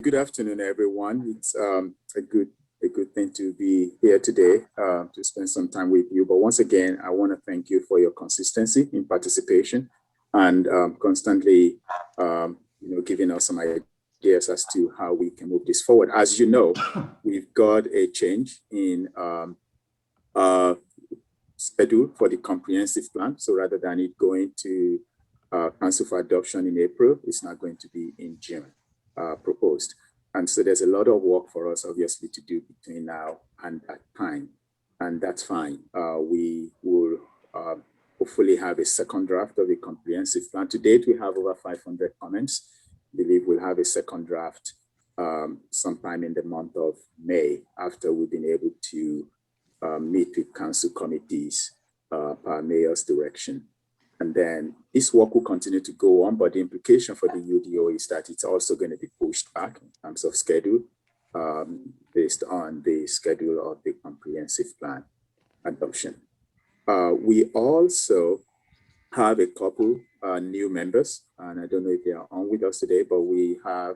good afternoon, everyone. It's a good thing to be here today to spend some time with you. But once again, I want to thank you for your consistency in participation and constantly, giving us some ideas as to how we can move this forward. As you know, we've got a change in schedule for the comprehensive plan. So rather than it going to council for adoption in April, it's not going to be in June. Proposed. And so there's a lot of work for us, obviously, to do between now and that time. And that's fine. We will hopefully have a second draft of the comprehensive plan. To date, we have over 500 comments. I believe we'll have a second draft sometime in the month of May after we've been able to meet with council committees per mayor's direction. And then this work will continue to go on, but the implication for the UDO is that it's also going to be pushed back in terms of schedule based on the schedule of the comprehensive plan adoption. We also have a couple new members, and I don't know if they are on with us today, but we have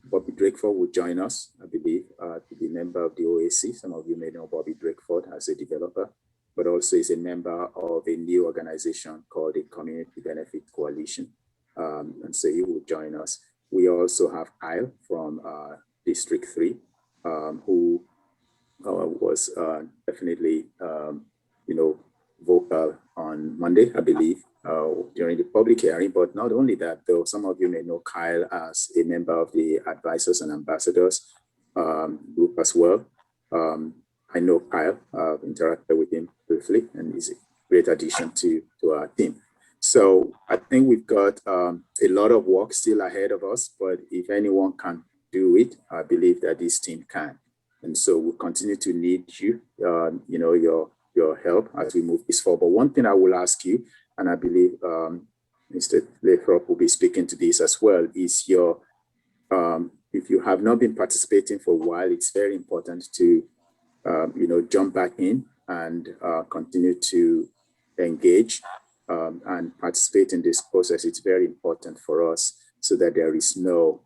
Bobby Drakeford will join us, I believe, to be a member of the OAC. Some of you may know Bobby Drakeford as a developer, but also is a member of a new organization called the Community Benefit Coalition. And so he will join us. We also have Kyle from District 3, who was definitely, vocal on Monday, I believe, during the public hearing. But not only that, though, some of you may know Kyle as a member of the Advisors and Ambassadors group as well. I know Kyle, I've interacted with him briefly, and he's a great addition to our team. So I think we've got a lot of work still ahead of us, but if anyone can do it, I believe that this team can. And so we'll continue to need you, your help as we move this forward. But one thing I will ask you, and I believe Mr. Lathrop will be speaking to this as well, is your, if you have not been participating for a while, it's very important to jump back in and continue to engage and participate in this process. It's very important for us so that there is no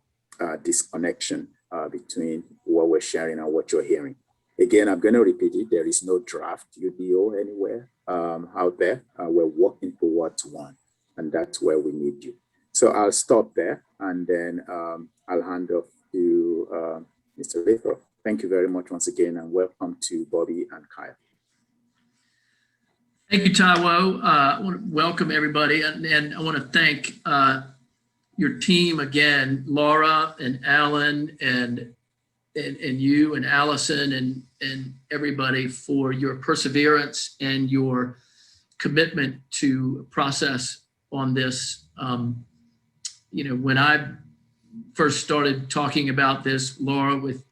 disconnection between what we're sharing and what you're hearing. Again, I'm going to repeat it. There is no draft UDO anywhere out there. We're working towards one, and that's where we need you. So I'll stop there, and then I'll hand off to Mr. Lathrop. Thank you very much once again, and welcome to Bobby and Kyle. Thank you, Taiwo. I want to welcome everybody, and I want to thank your team again, Laura and Alan and you and Allison and everybody for your perseverance and your commitment to process on this. When I first started talking about this, Laura, with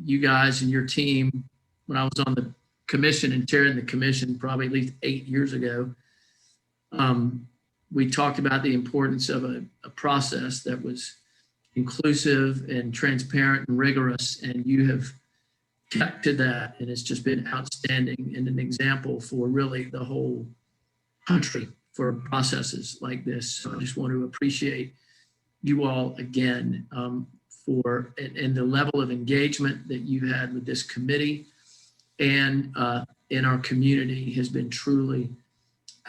you guys and your team, when I was on the commission and chairing the commission probably at least 8 years ago, we talked about the importance of a process that was inclusive and transparent and rigorous, and you have kept to that, and it's just been outstanding and an example for really the whole country for processes like this. So I just want to appreciate you all again for and the level of engagement that you had with this committee and in our community has been truly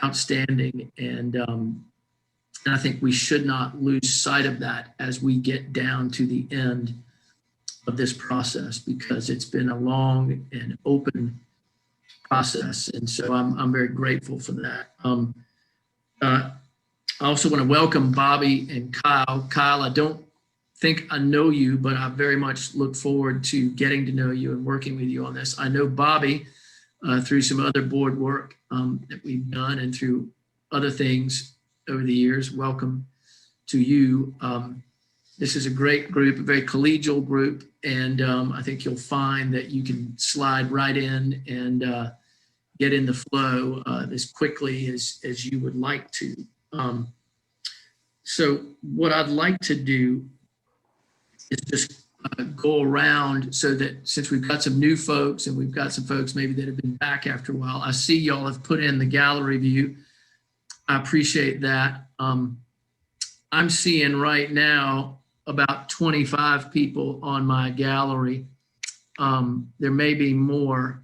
outstanding, and I think we should not lose sight of that as we get down to the end of this process, because it's been a long and open process. And so I'm very grateful for that. I also want to welcome Bobby and Kyle. Kyle, I don't think I know you, but I very much look forward to getting to know you and working with you on this. I know Bobby through some other board work that we've done and through other things over the years. Welcome to you. This is a great group, a very collegial group, and I think you'll find that you can slide right in and get in the flow as quickly as you would like to. So what I'd like to do is just go around so that since we've got some new folks and we've got some folks maybe that have been back after a while, I see y'all have put in the gallery view. I appreciate that. I'm seeing right now about 25 people on my gallery. There may be more.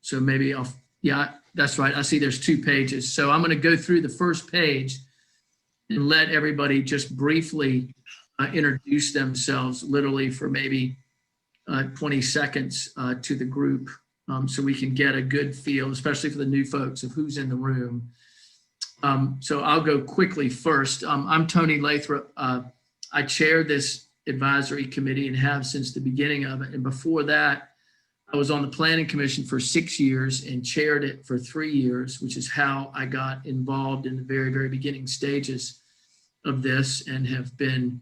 So maybe yeah, that's right. I see there's 2 pages. So I'm going to go through the first page and let everybody just briefly introduce themselves, literally for maybe 20 seconds to the group, so we can get a good feel, especially for the new folks, of who's in the room. So I'll go quickly first. I'm Tony Lathrop. I chair this advisory committee and have since the beginning of it. And before that, I was on the Planning Commission for 6 years and chaired it for 3 years, which is how I got involved in the very, very beginning stages of this, and have been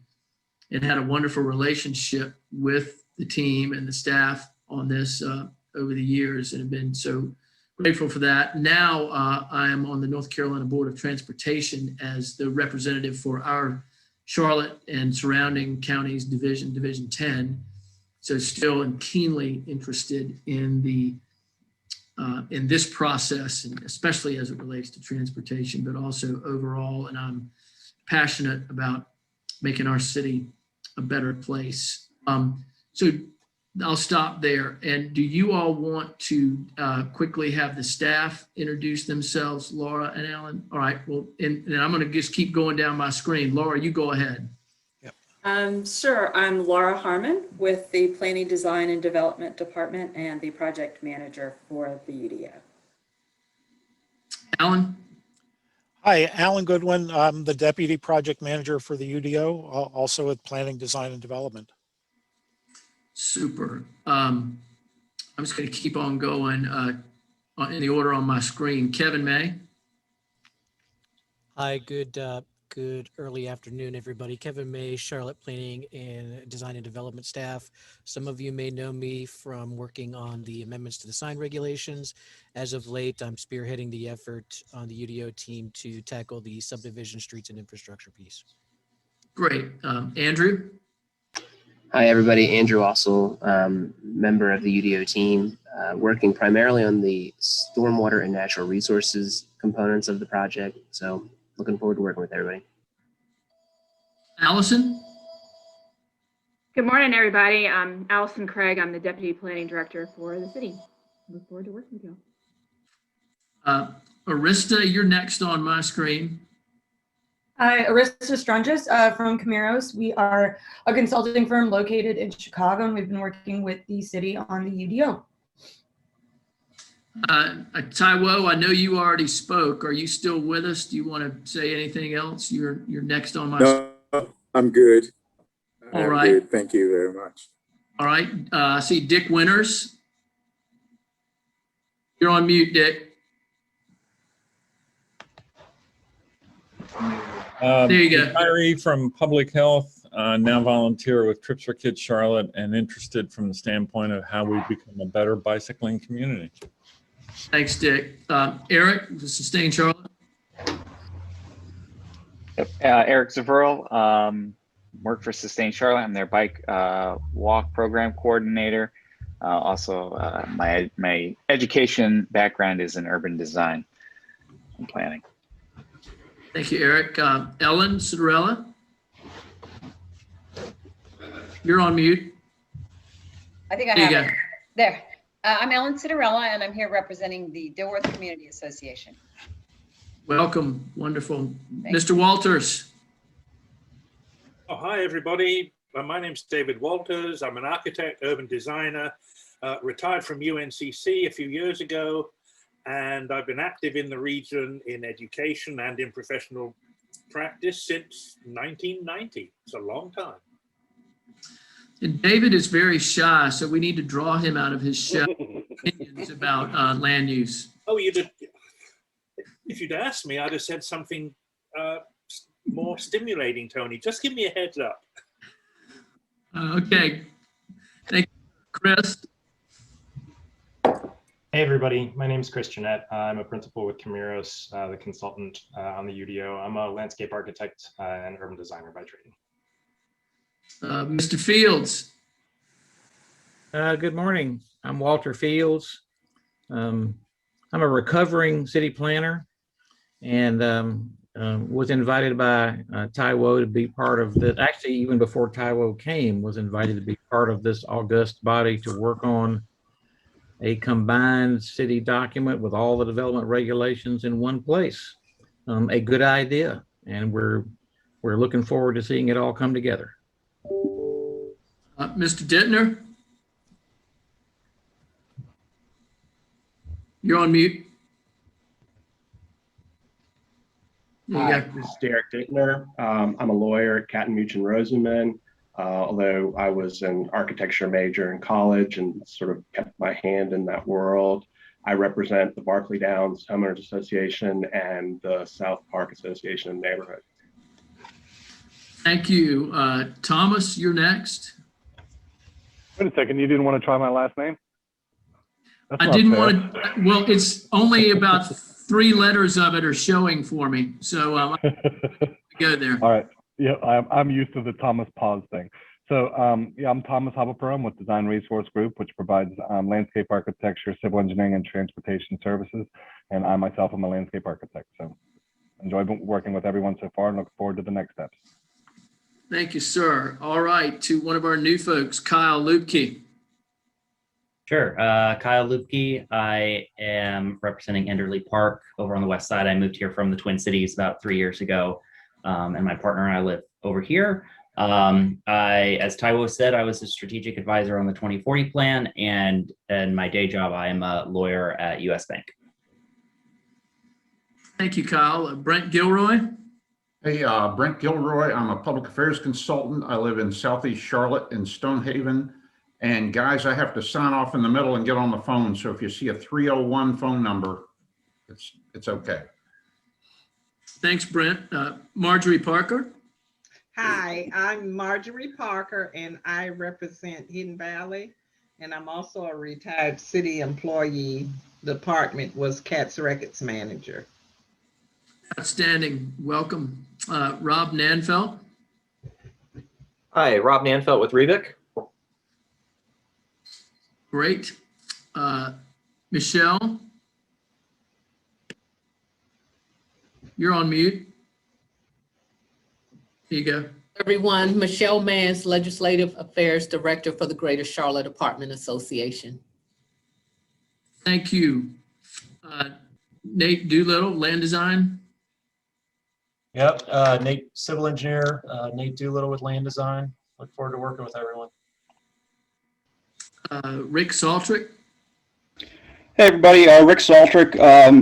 and had a wonderful relationship with the team and the staff on this over the years, and have been so grateful for that. Now I am on the North Carolina Board of Transportation as the representative for our Charlotte and surrounding counties Division 10. So still am keenly interested in in this process, and especially as it relates to transportation, but also overall. And I'm passionate about making our city a better place. So I'll stop there. And do you all want to quickly have the staff introduce themselves, Laura and Alan? All right. Well, and I'm going to just keep going down my screen. Laura, you go ahead. Sure. I'm Laura Harmon with the Planning, Design, and Development Department and the project manager for the UDO. Alan? Hi, Alan Goodwin. I'm the deputy project manager for the UDO, also with Planning, Design, and Development. Super. I'm just going to keep on going in the order on my screen. Kevin May? Hi, good early afternoon, everybody. Kevin May, Charlotte Planning and Design and Development staff. Some of you may know me from working on the amendments to the sign regulations. As of late, I'm spearheading the effort on the UDO team to tackle the subdivision, streets, and infrastructure piece. Great. Andrew? Hi, everybody. Andrew Ossel, member of the UDO team, working primarily on the stormwater and natural resources components of the project. So looking forward to working with everybody. Allison? Good morning, everybody. I'm Allison Craig. I'm the Deputy Planning Director for the city. Look forward to working with you. Arista, you're next on my screen. Hi, Arista Strungus from Camiros. We are a consulting firm located in Chicago, and we've been working with the city on the UDO. Taiwo, I know you already spoke. Are you still with us? Do you want to say anything else? You're next on my screen. No, I'm good. All right. Good. Thank you very much. All right. I see Dick Winters. You're on mute, Dick. There you go. Retiree from public health, now volunteer with Trips for Kids Charlotte, and interested from the standpoint of how we become a better bicycling community. Thanks, Dick. Eric, Sustain Charlotte. Yep. Eric Zaverl, work for Sustain Charlotte. I'm their bike walk program coordinator. Also, my education background is in urban design and planning. Thank you, Eric. Ellen Citarella. You're on mute. I think I have it. There. I'm Ellen Citarella, and I'm here representing the Dilworth Community Association. Welcome. Wonderful. Mr. Walters. Oh, hi, everybody. My name's David Walters. I'm an architect, urban designer, retired from UNCC a few years ago, and I've been active in the region in education and in professional practice since 1990. It's a long time. And David is very shy, so we need to draw him out of his shell opinions about land use. Oh, if you'd asked me, I'd have said something more stimulating, Tony. Just give me a heads up. Okay. Thank you, Chris. Hey, everybody. My name is Chris Jeanette. I'm a principal with Camiros, the consultant on the UDO. I'm a landscape architect and urban designer by training. Mr. Fields. Good morning. I'm Walter Fields. I'm a recovering city planner and was invited by Taiwo to be part of this. Actually, even before Taiwo came, was invited to be part of this august body to work on a combined city document with all the development regulations in one place. A good idea, and we're looking forward to seeing it all come together. Mr. Dittner? You're on mute. Hi, this is Derek Dittner. I'm a lawyer at Catton Much and Rosenman, although I was an architecture major in college and sort of kept my hand in that world. I represent the Barclay Downs Homeowners Association and the South Park Association of Neighborhood. Thank you. Thomas, you're next. Wait a second, you didn't want to try my last name? That's I not didn't fair. want to, well, it's only about 3 letters of it are showing for me. So I'm go there. All right. Yeah, I'm used to the Thomas pause thing. So yeah, I'm Thomas Habapur with Design Resource Group, which provides landscape architecture, civil engineering, and transportation services. And I myself am a landscape architect. So enjoy working with everyone so far and look forward to the next steps. Thank you, sir. All right, to one of our new folks, Kyle Lupke. Sure. Kyle Lupke. I am representing Enderley Park over on the west side. I moved here from the Twin Cities about 3 years ago, and my partner and I live over here. As Taiwo said, I was a strategic advisor on the 2040 plan, and in my day job, I am a lawyer at US Bank. Thank you, Kyle. Brent Gilroy. Hey, Brent Gilroy. I'm a public affairs consultant. I live in Southeast Charlotte in Stonehaven. And guys, I have to sign off in the middle and get on the phone. So if you see a 301 phone number, it's okay. Thanks, Brent. Marjorie Parker. Hi, I'm Marjorie Parker, and I represent Hidden Valley, and I'm also a retired city employee. The department was Cat's Records manager. Outstanding. Welcome. Rob Nanfeld. Hi, Rob Nanfeld with Revic. Great. Michelle, you're on mute. Here you go. Everyone, Michelle Mans, Legislative Affairs Director for the Greater Charlotte Apartment Association. Thank you. Nate Doolittle, Land Design. Yep, Nate, civil engineer, Nate Doolittle with land design. Look forward to working with everyone. Rick Saltrick. Hey everybody, Rick Saltrick,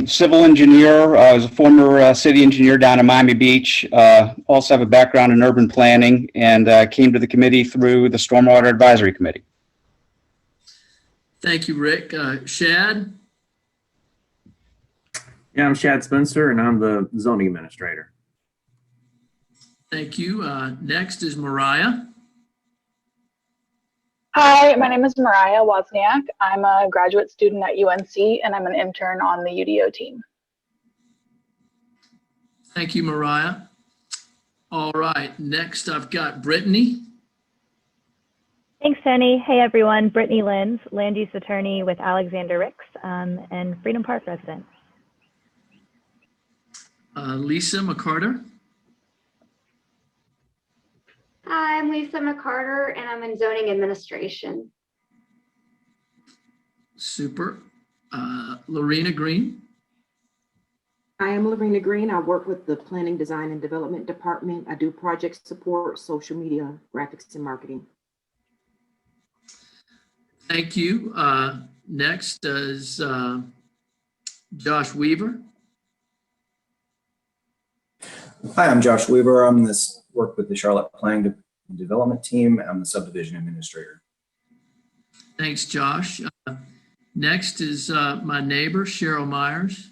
civil engineer. I was a former city engineer down in Miami Beach. Also have a background in urban planning and came to the committee through the Stormwater Advisory Committee. Thank you, Rick. Shad. Yeah, I'm Shad Spencer and I'm the zoning administrator. Thank you. Next is Mariah. Hi, my name is Mariah Wozniak. I'm a graduate student at UNC and I'm an intern on the UDO team. Thank you, Mariah. All right, next I've got Brittany. Thanks, Tony. Hey, everyone. Brittany Lenz, land use attorney with Alexander Ricks and Freedom Park resident. Lisa McCarter. Hi, I'm Lisa McCarter, and I'm in zoning administration. Super. Lorena Green. I am Lorena Green. I work with the Planning, Design, and Development Department. I do project support, social media, graphics, and marketing. Thank you. Next is Josh Weaver. Hi, I'm Josh Weaver. I'm this work with the Charlotte Planning Development team. I'm the subdivision administrator. Thanks, Josh. Next is my neighbor, Cheryl Myers.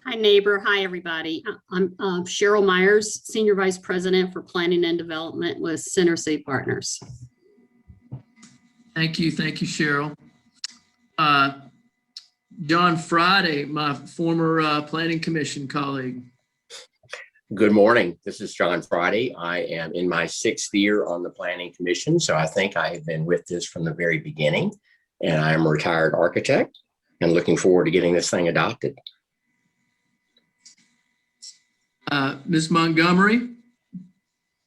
Hi, neighbor. Hi, everybody. I'm Cheryl Myers, Senior Vice President for Planning and Development with Center City Partners. Thank you, Cheryl. John Friday, my former Planning Commission colleague. Good morning. This is John Friday. I am in my 6th year on the Planning Commission, so I think I have been with this from the very beginning, and I am a retired architect. and looking forward to getting this thing adopted. Ms. Montgomery?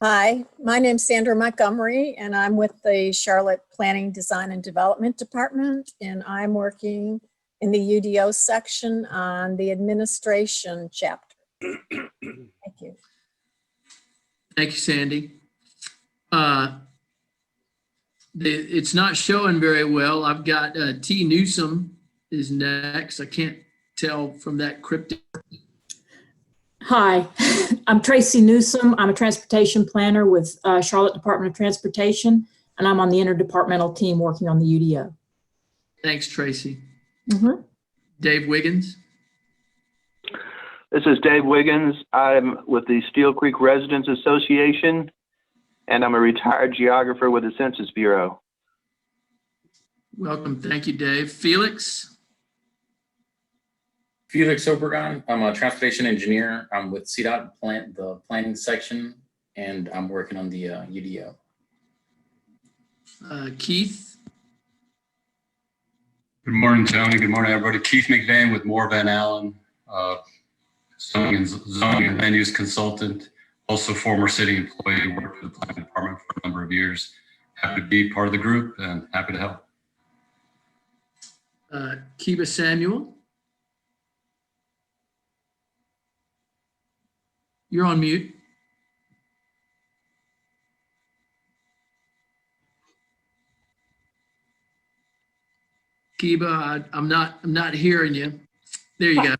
Hi, my name's Sandra Montgomery, and I'm with the Charlotte Planning, Design, and Development Department, and I'm working in the UDO section on the administration chapter. Thank you. Thank you, Sandy. It's not showing very well. I've got T. Newsom is next. I can't tell from that cryptic. Hi, I'm Tracy Newsom. I'm a transportation planner with Charlotte Department of Transportation, and I'm on the interdepartmental team working on the UDO. Thanks, Tracy. Mm-hmm. Dave Wiggins. This is Dave Wiggins. I'm with the Steel Creek Residents Association, and I'm a retired geographer with the Census Bureau. Welcome. Thank you, Dave. Felix. Felix Obregon. I'm a transportation engineer. I'm with CDOT the planning section, and I'm working on the UDO. Keith. Good morning, Tony. Good morning, everybody. Keith McVeigh with Moore Van Allen, zoning and land use consultant, also former city employee, worked for the planning department for a number of years. Happy to be part of the group and happy to help. Kiba Samuel. You're on mute. Kiba, I'm not hearing you. There you go.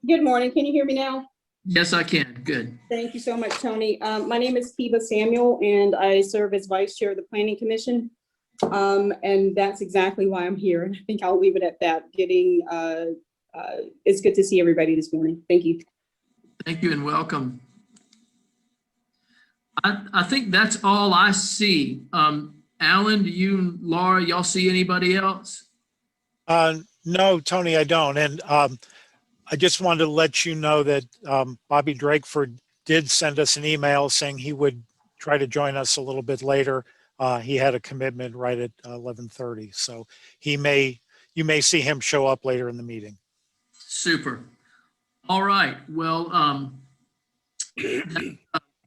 Good morning. Can you hear me now? Yes, I can. Good. Thank you so much, Tony. My name is Kiba Samuel, and I serve as Vice Chair of the Planning Commission. And that's exactly why I'm here. And I think I'll leave it at that. It's good to see everybody this morning. Thank you. Thank you and welcome. I think that's all I see. Alan, do you and Laura, y'all see anybody else? No, Tony, I don't. And I just wanted to let you know that Bobby Drakeford did send us an email saying he would try to join us a little bit later. He had a commitment right at 11:30. So you may see him show up later in the meeting. Super. All right. Well,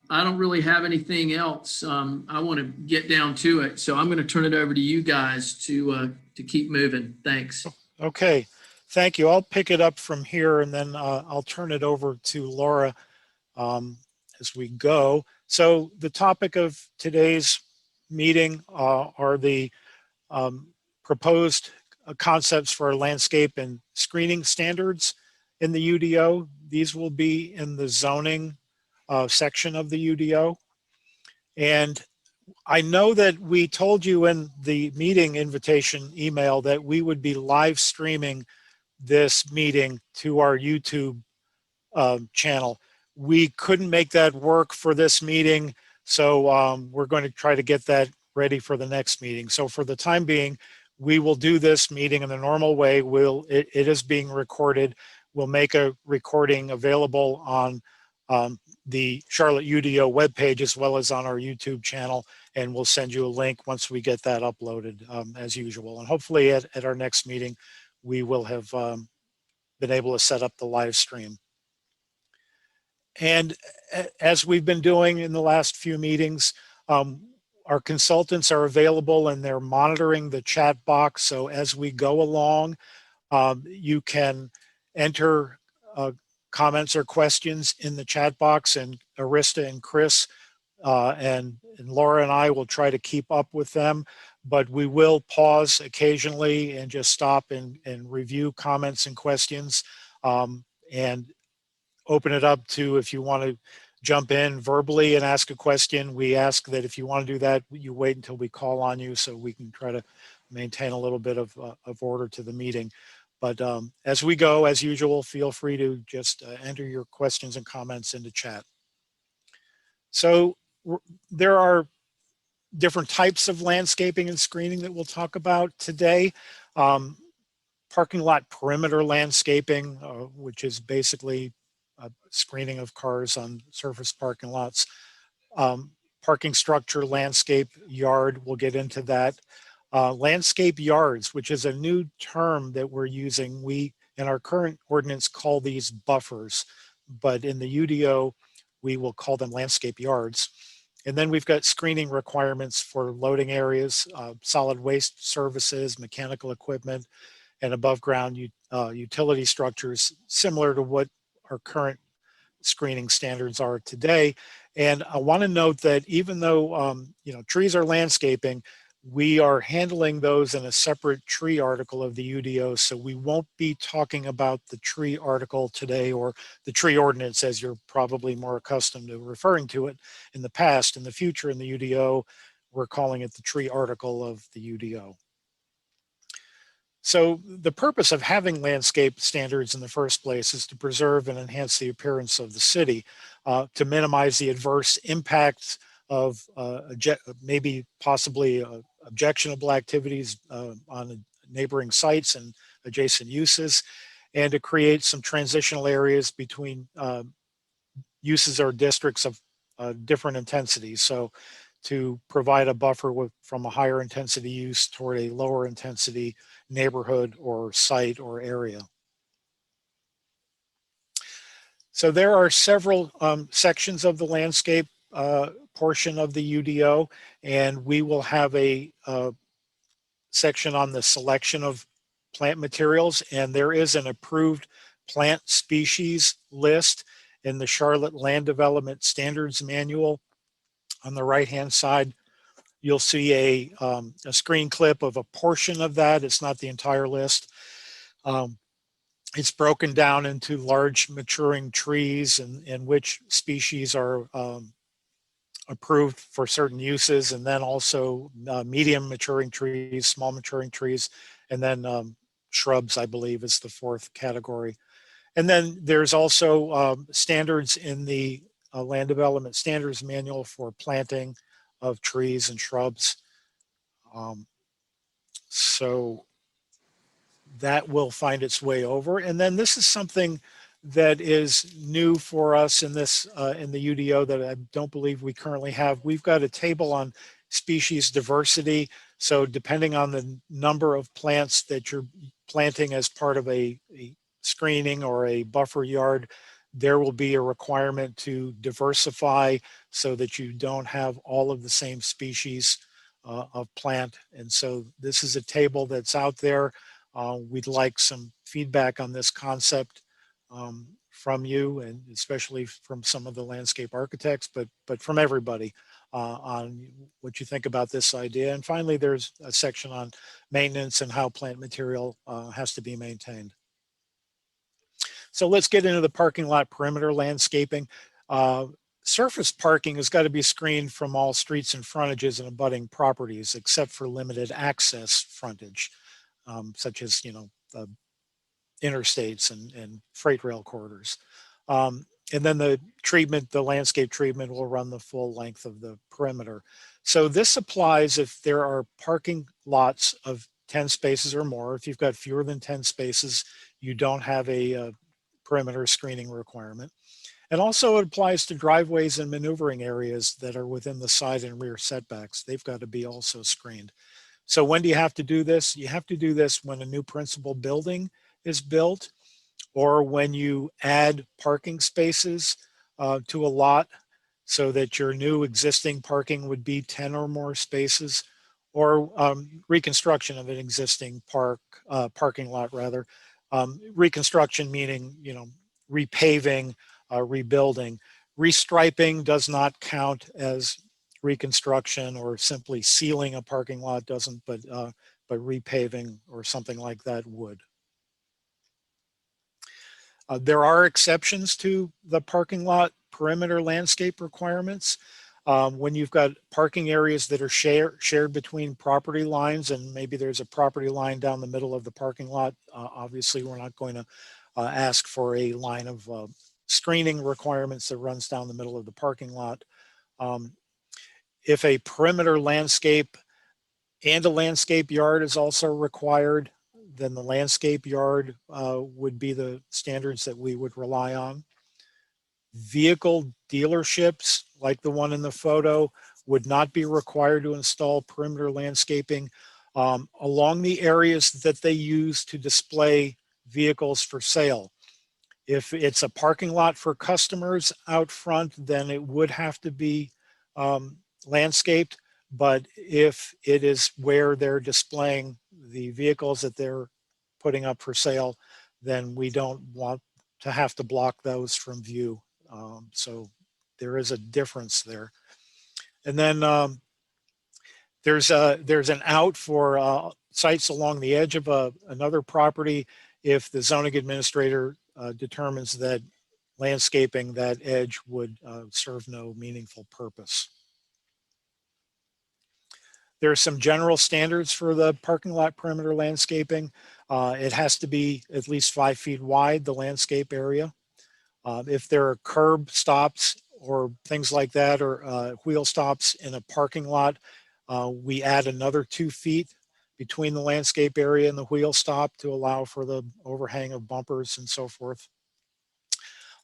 I don't really have anything else. I want to get down to it. So I'm going to turn it over to you guys to keep moving. Thanks. Okay. Thank you. I'll pick it up from here and then I'll turn it over to Laura as we go. So the topic of today's meeting are the proposed concepts for landscape and screening standards in the UDO. These will be in the zoning section of the UDO. And I know that we told you in the meeting invitation email that we would be live streaming this meeting to our YouTube channel. We couldn't make that work for this meeting, so we're going to try to get that ready for the next meeting. So for the time being, we will do this meeting in the normal way. It is being recorded. We'll make a recording available on the Charlotte UDO webpage as well as on our YouTube channel, and we'll send you a link once we get that uploaded as usual. And hopefully at our next meeting, we will have been able to set up the live stream. And as we've been doing in the last few meetings, our consultants are available and they're monitoring the chat box. So as we go along, you can enter comments or questions in the chat box, and Arista and Chris and Laura and I will try to keep up with them, but we will pause occasionally and just stop and review comments and questions and open it up to, if you want to jump in verbally and ask a question, we ask that if you want to do that, you wait until we call on you so we can try to maintain a little bit of order to the meeting. But as we go, as usual, feel free to just enter your questions and comments into chat. So there are different types of landscaping and screening that we'll talk about today. Parking lot perimeter landscaping, which is basically screening of cars on surface parking lots. Parking structure, landscape, yard, we'll get into that. Landscape yards, which is a new term that we're using. We, in our current ordinance, call these buffers, but in the UDO, we will call them landscape yards. And then we've got screening requirements for loading areas, solid waste services, mechanical equipment, and above ground utility structures, similar to what our current screening standards are today. And I want to note that even though trees are landscaping, we are handling those in a separate tree article of the UDO. So we won't be talking about the tree article today, or the tree ordinance, as you're probably more accustomed to referring to it in the past. In the future, in the UDO, we're calling it the tree article of the UDO. So the purpose of having landscape standards in the first place is to preserve and enhance the appearance of the city, to minimize the adverse impacts of maybe possibly objectionable activities on neighboring sites and adjacent uses, and to create some transitional areas between uses or districts of different intensities. So to provide a buffer from a higher intensity use toward a lower intensity neighborhood or site or area. So there are several sections of the landscape portion of the UDO, and we will have a section on the selection of plant materials, and there is an approved plant species list in the Charlotte Land Development Standards Manual. On the right-hand side, you'll see a screen clip of a portion of that. It's not the entire list. It's broken down into large maturing trees and which species are approved for certain uses, and then also medium maturing trees, small maturing trees, and then shrubs, I believe, is the fourth category. And then there's also standards in the Land Development Standards Manual for planting of trees and shrubs. So that will find its way over. And then this is something that is new for us in this in the UDO that I don't believe we currently have. We've got a table on species diversity. So depending on the number of plants that you're planting as part of a screening or a buffer yard, there will be a requirement to diversify so that you don't have all of the same species of plant. And so this is a table that's out there. We'd like some feedback on this concept from you, and especially from some of the landscape architects, but from everybody on what you think about this idea. And finally, there's a section on maintenance and how plant material has to be maintained. So let's get into the parking lot perimeter landscaping. Surface parking has got to be screened from all streets and frontages and abutting properties, except for limited access frontage, such as, interstates and freight rail corridors. And then the landscape treatment will run the full length of the perimeter. So this applies if there are parking lots of 10 spaces or more. If you've got fewer than 10 spaces, you don't have a perimeter screening requirement. And also it applies to driveways and maneuvering areas that are within the side and rear setbacks. They've got to be also screened. So when do you have to do this? You have to do this when a new principal building is built, or when you add parking spaces to a lot so that your new existing parking would be 10 or more spaces, or reconstruction of an existing parking lot rather. Reconstruction meaning, repaving, rebuilding. Restriping does not count as reconstruction, or simply sealing a parking lot doesn't, but repaving or something like that would. There are exceptions to the parking lot perimeter landscape requirements. When you've got parking areas that are shared between property lines, and maybe there's a property line down the middle of the parking lot, obviously we're not going to ask for a line of screening requirements that runs down the middle of the parking lot. If a perimeter landscape and a landscape yard is also required, then the landscape yard would be the standards that we would rely on. Vehicle dealerships, like the one in the photo, would not be required to install perimeter landscaping along the areas that they use to display vehicles for sale. If it's a parking lot for customers out front, then it would have to be landscaped. But if it is where they're displaying the vehicles that they're putting up for sale, then we don't want to have to block those from view. So there is a difference there. And then there's an out for sites along the edge of another property if the zoning administrator determines that landscaping that edge would serve no meaningful purpose. There are some general standards for the parking lot perimeter landscaping. It has to be at least 5 feet wide, the landscape area. If there are curb stops or things like that, or wheel stops in a parking lot, we add another 2 feet between the landscape area and the wheel stop to allow for the overhang of bumpers and so forth.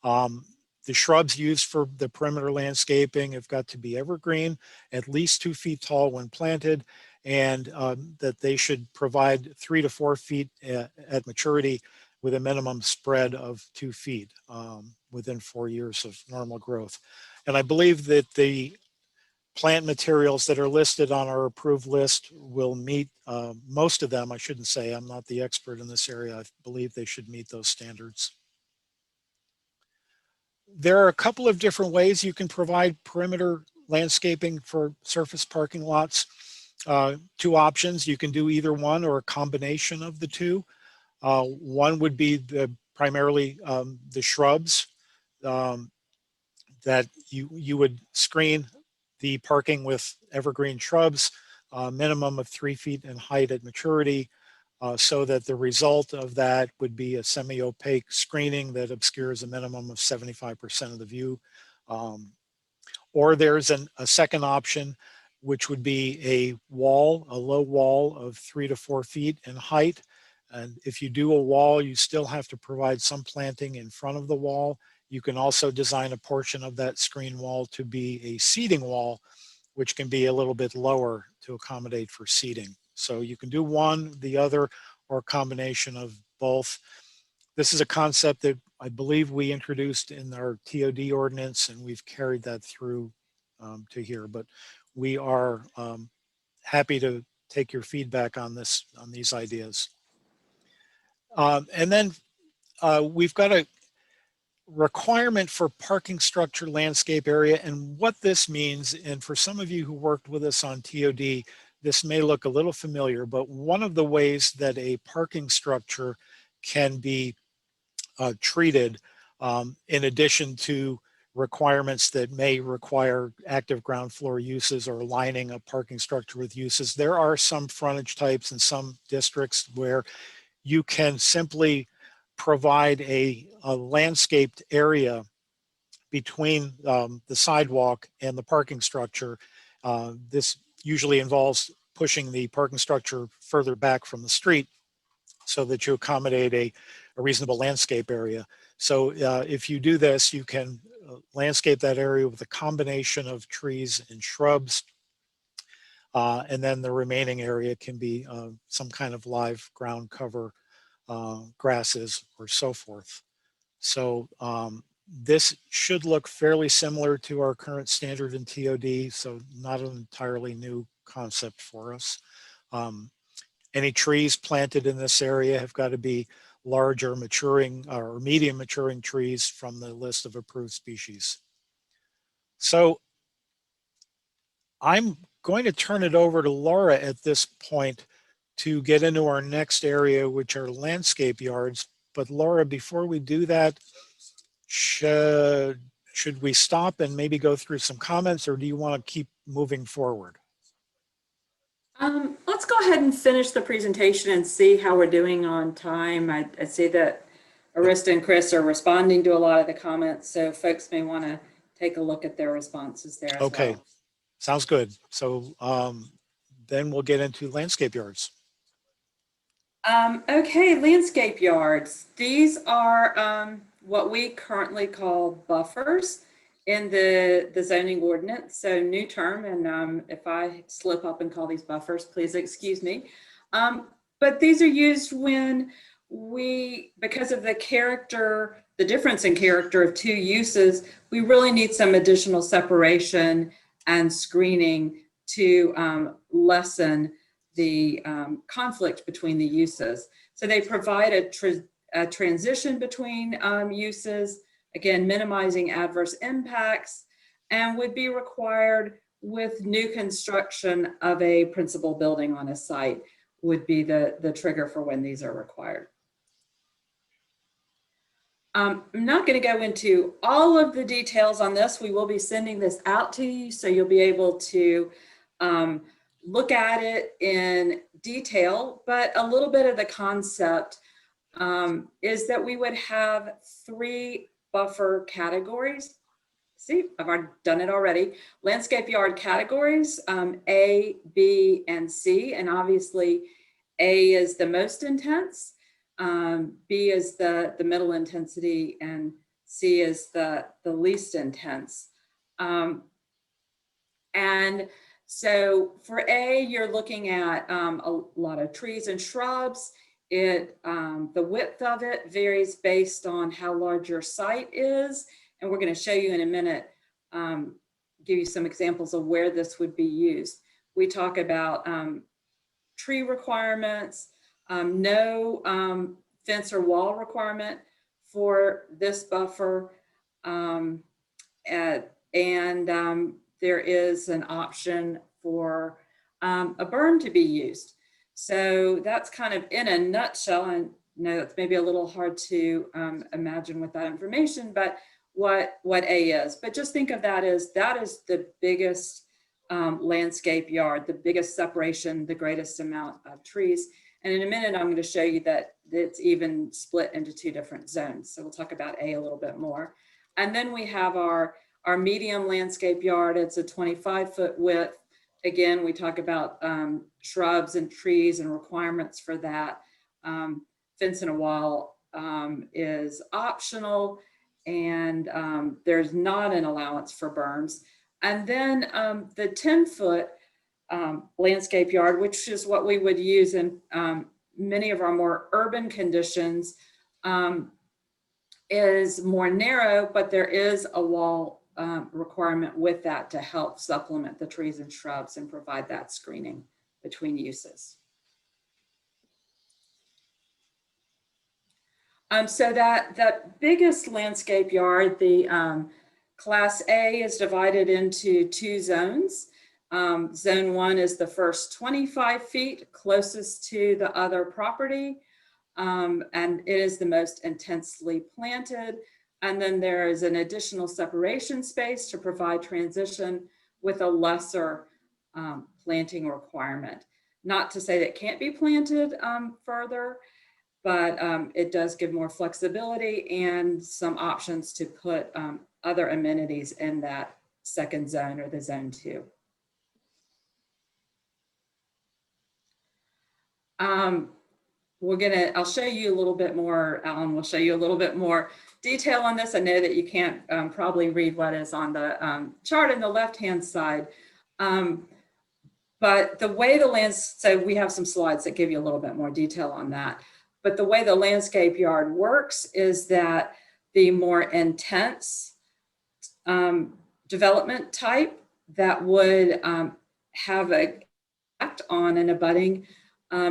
The shrubs used for the perimeter landscaping have got to be evergreen, at least 2 feet tall when planted, and that they should provide 3 to 4 feet at maturity with a minimum spread of 2 feet within 4 years of normal growth. And I believe that the plant materials that are listed on our approved list will meet most of them. I shouldn't say, I'm not the expert in this area. I believe they should meet those standards. There are a couple of different ways you can provide perimeter landscaping for surface parking lots. 2 options. You can do either one or a combination of the two. One would be primarily the shrubs that you would screen the parking with evergreen shrubs, minimum of 3 feet in height at maturity, so that the result of that would be a semi-opaque screening that obscures a minimum of 75% of the view. Or there's a second option, which would be a low wall of 3 to 4 feet in height. And if you do a wall, you still have to provide some planting in front of the wall. You can also design a portion of that screen wall to be a seating wall, which can be a little bit lower to accommodate for seating. So you can do one, the other, or a combination of both. This is a concept that I believe we introduced in our TOD ordinance, and we've carried that through to here. But we are happy to take your feedback on these ideas. And then we've got a requirement for parking structure landscape area, and what this means, and for some of you who worked with us on TOD, this may look a little familiar, but one of the ways that a parking structure can be treated, in addition to requirements that may require active ground floor uses or lining a parking structure with uses, there are some frontage types in some districts where you can simply provide a landscaped area between the sidewalk and the parking structure. This usually involves pushing the parking structure further back from the street so that you accommodate a reasonable landscape area. So if you do this, you can landscape that area with a combination of trees and shrubs. And then the remaining area can be some kind of live ground cover, grasses or so forth. So this should look fairly similar to our current standard in TOD, so not an entirely new concept for us. Any trees planted in this area have got to be large or maturing or medium maturing trees from the list of approved species. So I'm going to turn it over to Laura at this point to get into our next area, which are landscape yards. But Laura, before we do that, should we stop and maybe go through some comments, or do you want to keep moving forward? Let's go ahead and finish the presentation and see how we're doing on time. I see that Arista and Chris are responding to a lot of the comments, so folks may want to take a look at their responses there as okay, well. Sounds good. So then we'll get into landscape yards. Okay, landscape yards. These are what we currently call buffers. in the zoning ordinance, so new term, and if I slip up and call these buffers, please excuse me. But these are used when because of the difference in character of two uses, we really need some additional separation and screening to lessen the conflict between the uses. So they provide a transition between uses, again, minimizing adverse impacts, and would be required with new construction of a principal building on a site would be the trigger for when these are required. I'm not going to go into all of the details on this. We will be sending this out to you, so you'll be able to look at it in detail, but a little bit of the concept is that we would have 3 buffer categories. See, I've already done it already. Landscape yard categories, A, B, and C, and obviously A is the most intense. B is the middle intensity, and C is the least intense. And so for A, you're looking at a lot of trees and shrubs. The width of it varies based on how large your site is. And we're going to show you in a minute, give you some examples of where this would be used. We talk about tree requirements, no fence or wall requirement for this buffer. There is an option for a berm to be used. So that's kind of in a nutshell. I know it's maybe a little hard to imagine with that information, but what A is. But just think of that as the biggest landscape yard, the biggest separation, the greatest amount of trees. And in a minute, I'm going to show you that it's even split into 2 different zones. So we'll talk about A a little bit more. And then we have our medium landscape yard. It's a 25-foot width. Again, we talk about shrubs and trees and requirements for that. Fence and a wall is optional, and there's not an allowance for berms. And then the 10-foot landscape yard, which is what we would use in many of our more urban conditions, is more narrow, but there is a wall requirement with that to help supplement the trees and shrubs and provide that screening between uses. So that biggest landscape yard, the Class A, is divided into 2 zones. Zone 1 is the first 25 feet closest to the other property, and it is the most intensely planted. And then there is an additional separation space to provide transition with a lesser planting requirement. Not to say that it can't be planted further, but it does give more flexibility and some options to put other amenities in that second zone or the zone 2. I'll show you a little bit more, Alan will show you a little bit more detail on this. I know that you can't probably read what is on the chart on the left-hand side, but the way so we have some slides that give you a little bit more detail on that. But the way the landscape yard works is that the more intense development type that would have an impact on an abutting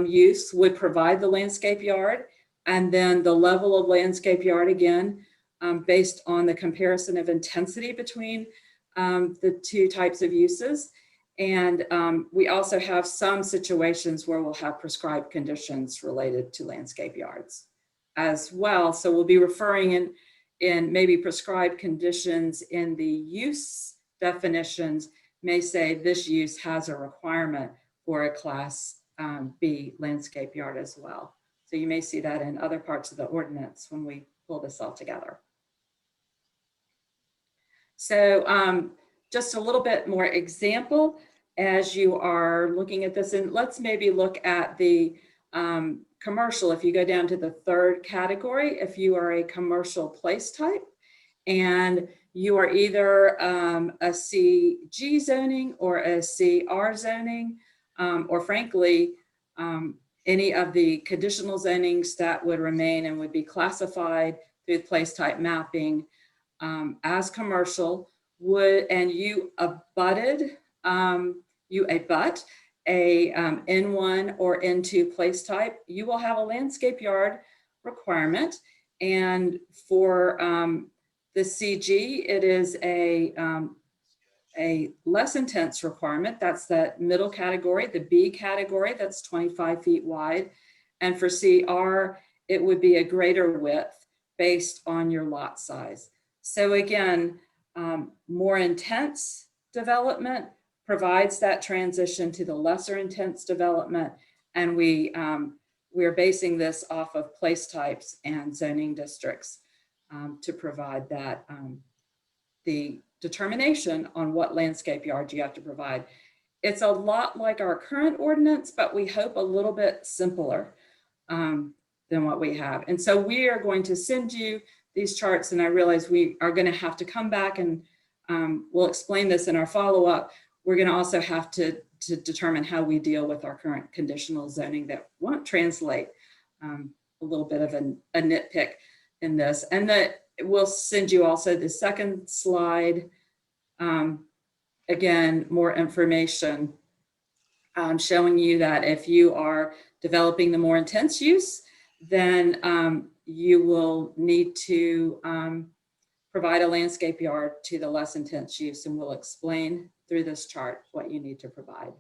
use would provide the landscape yard, and then the level of landscape yard, again, based on the comparison of intensity between the 2 types of uses. And we also have some situations where we'll have prescribed conditions related to landscape yards as well. So we'll be referring in maybe prescribed conditions in the use definitions may say this use has a requirement for a Class B landscape yard as well. So you may see that in other parts of the ordinance when we pull this all together. So just a little bit more example as you are looking at this, and let's maybe look at the commercial. If you go down to the 3rd category, if you are a commercial place type and you are either a CG zoning or a CR zoning, or frankly, any of the conditional zonings that would remain and would be classified through place type mapping as commercial and you abut a N1 or N2 place type, you will have a landscape yard requirement. And for the CG, it is a less intense requirement. That's that middle category, the B category, that's 25 feet wide. And for CR, it would be a greater width based on your lot size. So again, more intense development provides that transition to the lesser intense development. And we are basing this off of place types and zoning districts to provide that, the determination on what landscape yards you have to provide. It's a lot like our current ordinance, but we hope a little bit simpler than what we have. And so we are going to send you these charts, and I realize we are going to have to come back and we'll explain this in our follow-up. We're going to also have to determine how we deal with our current conditional zoning that won't translate. A little bit of a nitpick in this, and that we'll send you also the second slide. Again, more information showing you that if you are developing the more intense use, then you will need to provide a landscape yard to the less intense use, and we'll explain through this chart what you need to provide.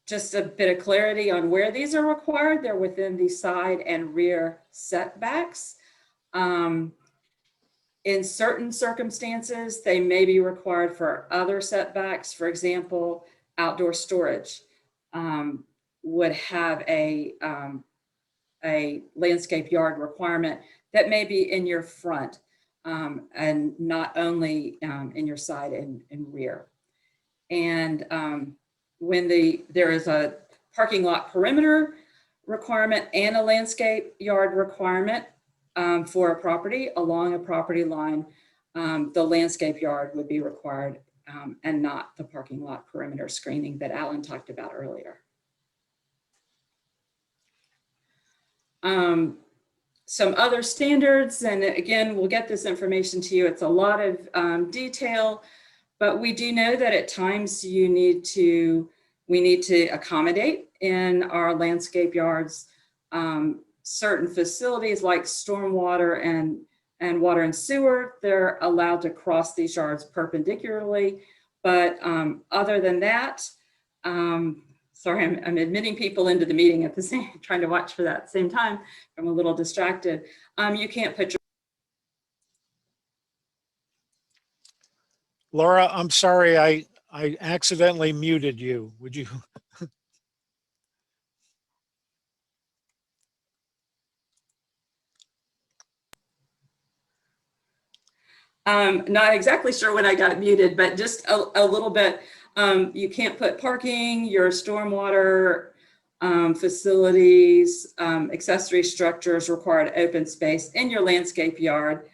Just a bit of clarity on where these are required. They're within the side and rear setbacks. In certain circumstances, they may be required for other setbacks. For example, outdoor storage would have a landscape yard requirement that may be in your front and not only in your side and rear. And when there is a parking lot perimeter requirement and a landscape yard requirement for a property along a property line, the landscape yard would be required and not the parking lot perimeter screening that Alan talked about earlier. Some other standards, and again, we'll get this information to you. It's a lot of detail, but we do know that at times we need to accommodate in our landscape yards certain facilities like stormwater and water and sewer. They're allowed to cross these yards perpendicularly, but other than that, sorry, I'm admitting people into the meeting at the same, trying to watch for that at the same time. I'm a little distracted. You can't put your Laura, I'm sorry, I accidentally muted you. Would you? Not exactly sure when I got muted, but just a little bit. You can't put parking, your stormwater facilities, accessory structures, required open space in your landscape yard,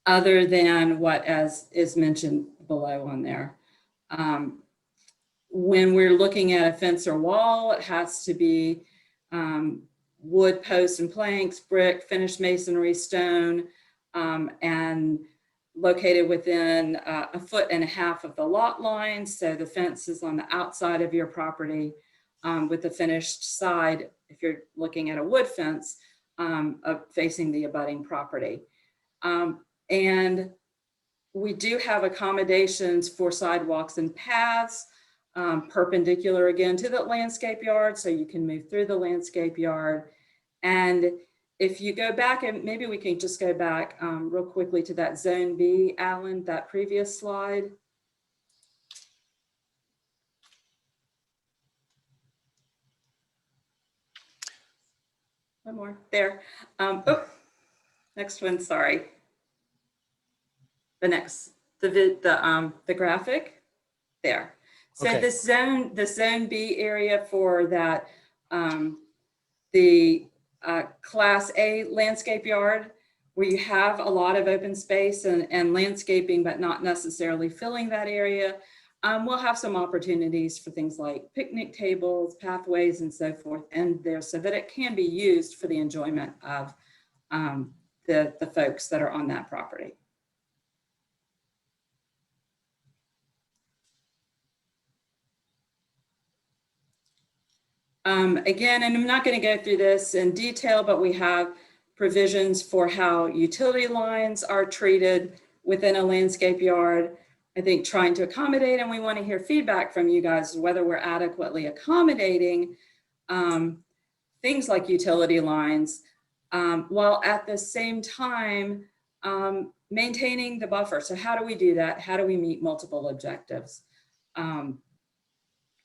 other than what as is mentioned below on there. When we're looking at a fence or wall, it has to be wood posts and planks, brick, finished masonry, stone, and located within 1.5 feet of the lot line. So the fence is on the outside of your property with the finished side, if you're looking at a wood fence, facing the abutting property. And we do have accommodations for sidewalks and paths, perpendicular again to the landscape yard, so you can move through the landscape yard. And if you go back, and maybe we can just go back real quickly to that Zone B, Alan, that previous slide. One more, there. Oh, next one, sorry. The next, the graphic, there. So Okay. the zone B area for that, the Class A landscape yard, where you have a lot of open space and landscaping, but not necessarily filling that area. We'll have some opportunities for things like picnic tables, pathways, and so forth in there so that it can be used for the enjoyment of the folks that are on that property. Again, and I'm not going to go through this in detail, but we have provisions for how utility lines are treated within a landscape yard. I think trying to accommodate, and we want to hear feedback from you guys, whether we're adequately accommodating things like utility lines, while at the same time maintaining the buffer. So how do we do that? How do we meet multiple objectives?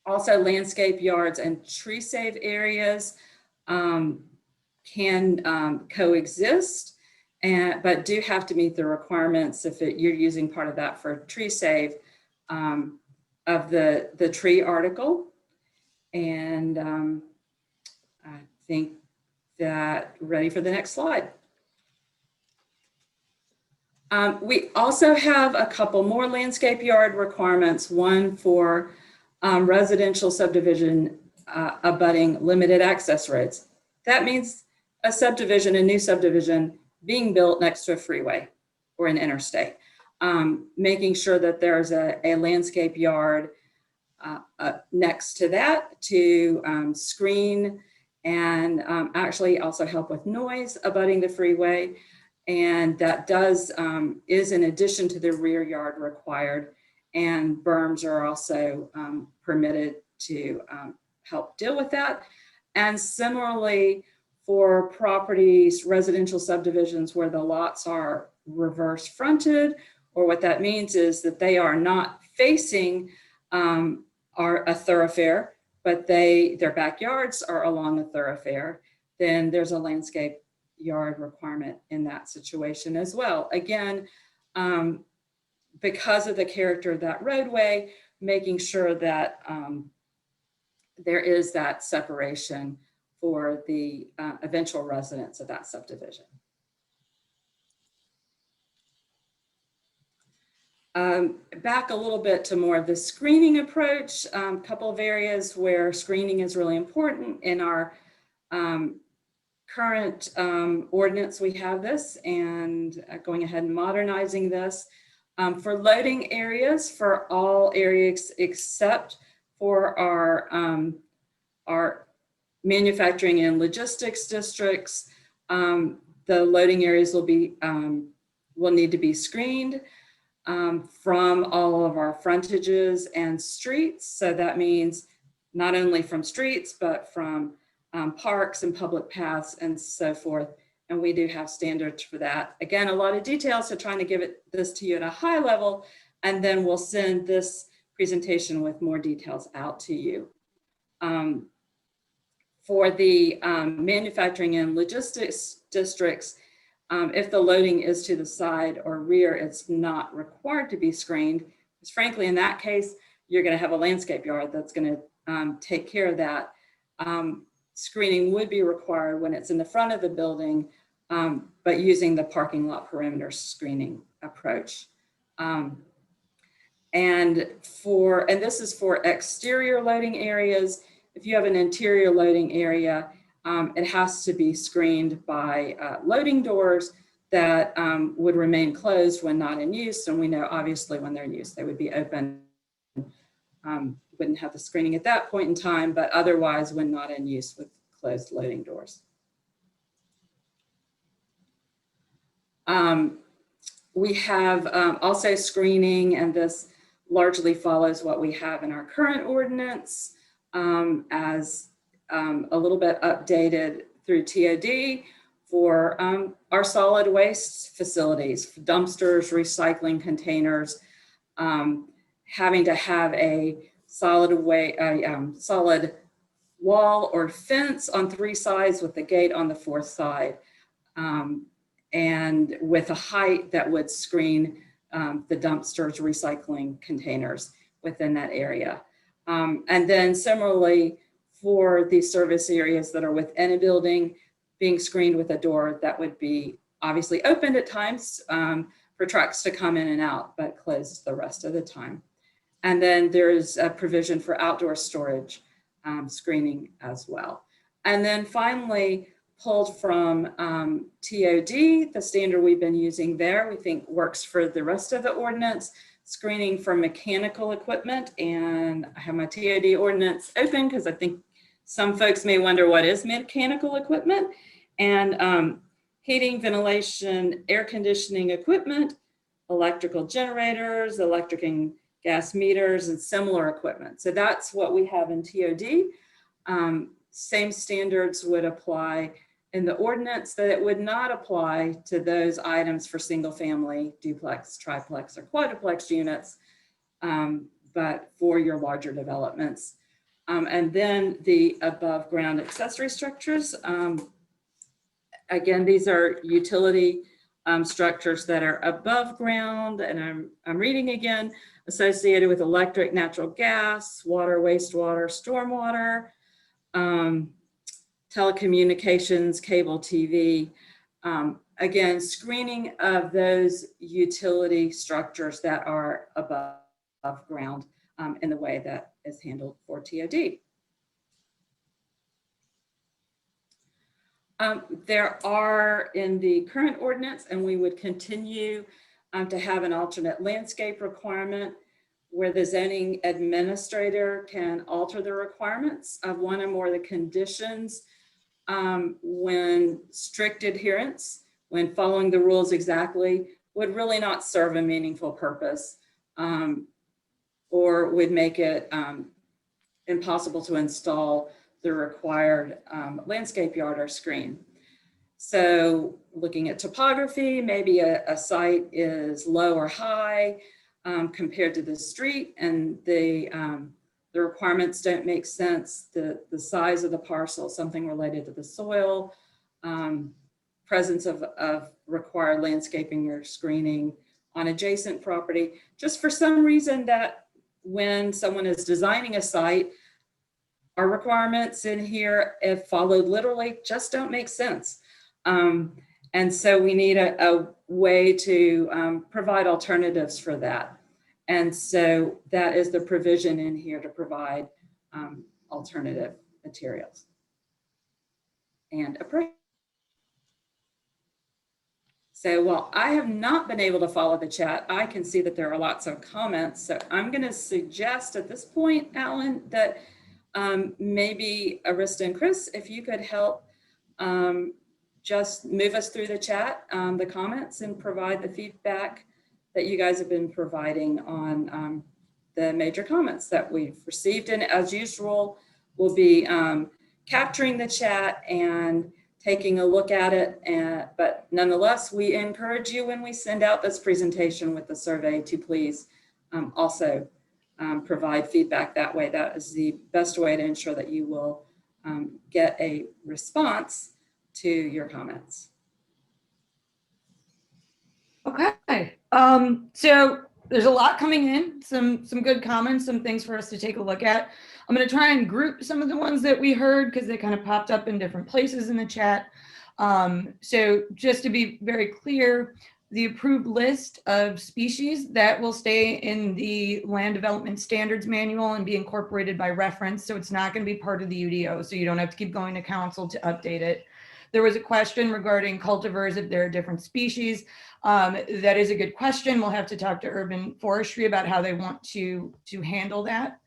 Also, landscape yards and tree save areas can coexist, but do have to meet the requirements if you're using part of that for tree save of the tree article. And I think that ready for the next slide. We also have a couple more landscape yard requirements, one for residential subdivision abutting limited access roads. That means a subdivision, a new subdivision being built next to a freeway or an interstate. Making sure that there's a landscape yard next to that to screen and actually also help with noise abutting the freeway. And that is in addition to the rear yard required, and berms are also permitted to help deal with that. And similarly, for properties, residential subdivisions where the lots are reverse fronted, or what that means is that they are not facing a thoroughfare, but their backyards are along a thoroughfare, then there's a landscape yard requirement in that situation as well. Again, because of the character of that roadway, making sure that there is that separation for the eventual residents of that subdivision. Back a little bit to more of the screening approach, a couple of areas where screening is really important. In our current ordinance, we have this, and going ahead and modernizing this. For loading areas, for all areas except for our manufacturing and logistics districts, the loading areas will need to be screened from all of our frontages and streets. So that means not only from streets, but from parks and public paths and so forth. And we do have standards for that. Again, a lot of details, so trying to give this to you at a high level, and then we'll send this presentation with more details out to you. For the manufacturing and logistics districts, if the loading is to the side or rear, it's not required to be screened. Because frankly, in that case, you're going to have a landscape yard that's going to take care of that. Screening would be required when it's in the front of the building, but using the parking lot perimeter screening approach. And this is for exterior loading areas. If you have an interior loading area, it has to be screened by loading doors that would remain closed when not in use. And we know obviously when they're in use, they would be open. Wouldn't have the screening at that point in time, but otherwise when not in use with closed loading doors. We have also screening, and this largely follows what we have in our current ordinance as a little bit updated through TOD for our solid waste facilities, dumpsters, recycling containers, having to have a solid wall or fence on 3 sides with the gate on the 4th side, and with a height that would screen the dumpsters, recycling containers within that area. And then similarly, for the service areas that are within a building, being screened with a door that would be obviously opened at times for trucks to come in and out, but closed the rest of the time. And then there's a provision for outdoor storage screening as well. And then finally, pulled from TOD, the standard we've been using there, we think works for the rest of the ordinance, screening for mechanical equipment. And I have my TOD ordinance open because I think some folks may wonder what is mechanical equipment. And heating, ventilation, air conditioning equipment, electrical generators, electric and gas meters, and similar equipment. So that's what we have in TOD. Same standards would apply in the ordinance, that it would not apply to those items for single family, duplex, triplex, or quadruplex units, but for your larger developments. And then the above ground accessory structures. Again, these are utility structures that are above ground, and I'm reading again, associated with electric, natural gas, water, wastewater, stormwater, telecommunications, cable TV. Again, screening of those utility structures that are above ground in the way that is handled for TOD. There are in the current ordinance, and we would continue to have an alternate landscape requirement where the zoning administrator can alter the requirements of one or more of the conditions when strict adherence, when following the rules exactly, would really not serve a meaningful purpose or would make it impossible to install the required landscape yard or screen. So looking at topography, maybe a site is low or high compared to the street, and the requirements don't make sense. The size of the parcel, something related to the soil, presence of required landscaping or screening on adjacent property, just for some reason that when someone is designing a site, our requirements in here, if followed literally, just don't make sense. And so we need a way to provide alternatives for that. And so that is the provision in here to provide alternative materials and approach. So while I have not been able to follow the chat, I can see that there are lots of comments. So I'm going to suggest at this point, Alan, that maybe Arista and Chris, if you could help just move us through the chat, the comments, and provide the feedback that you guys have been providing on the major comments that we've received. And as usual, we'll be capturing the chat and taking a look at it. But nonetheless, we encourage you when we send out this presentation with the survey to please also provide feedback that way. That is the best way to ensure that you will get a response to your comments. Okay, so there's a lot coming in, some good comments, some things for us to take a look at. I'm going to try and group some of the ones that we heard because they kind of popped up in different places in the chat. So just to be very clear, the approved list of species that will stay in the Land Development Standards Manual and be incorporated by reference. So it's not going to be part of the UDO, so you don't have to keep going to council to update it. There was a question regarding cultivars, if there are different species. That is a good question. We'll have to talk to Urban Forestry about how they want to handle that.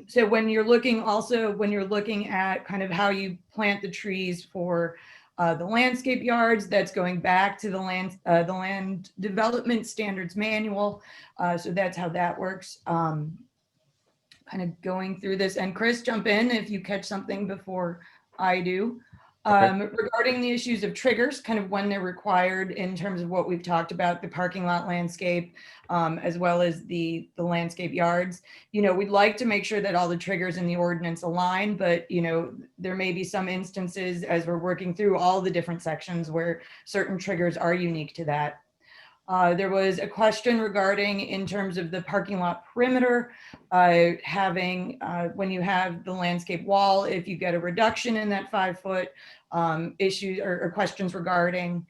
So when you're looking at kind of how you plant the trees for the landscape yards, that's going back to the Land Development Standards Manual. So that's how that works. Kind of going through this, and Chris, jump in if you catch something before I do. Regarding the issues of triggers, kind of when they're required in terms of what we've talked about, the parking lot landscape, as well as the landscape yards. We'd like to make sure that all the triggers in the ordinance align, but there may be some instances as we're working through all the different sections where certain triggers are unique to that. There was a question regarding in terms of the parking lot perimeter, having, when you have the landscape wall, if you get a reduction in that 5 foot, issues or questions regarding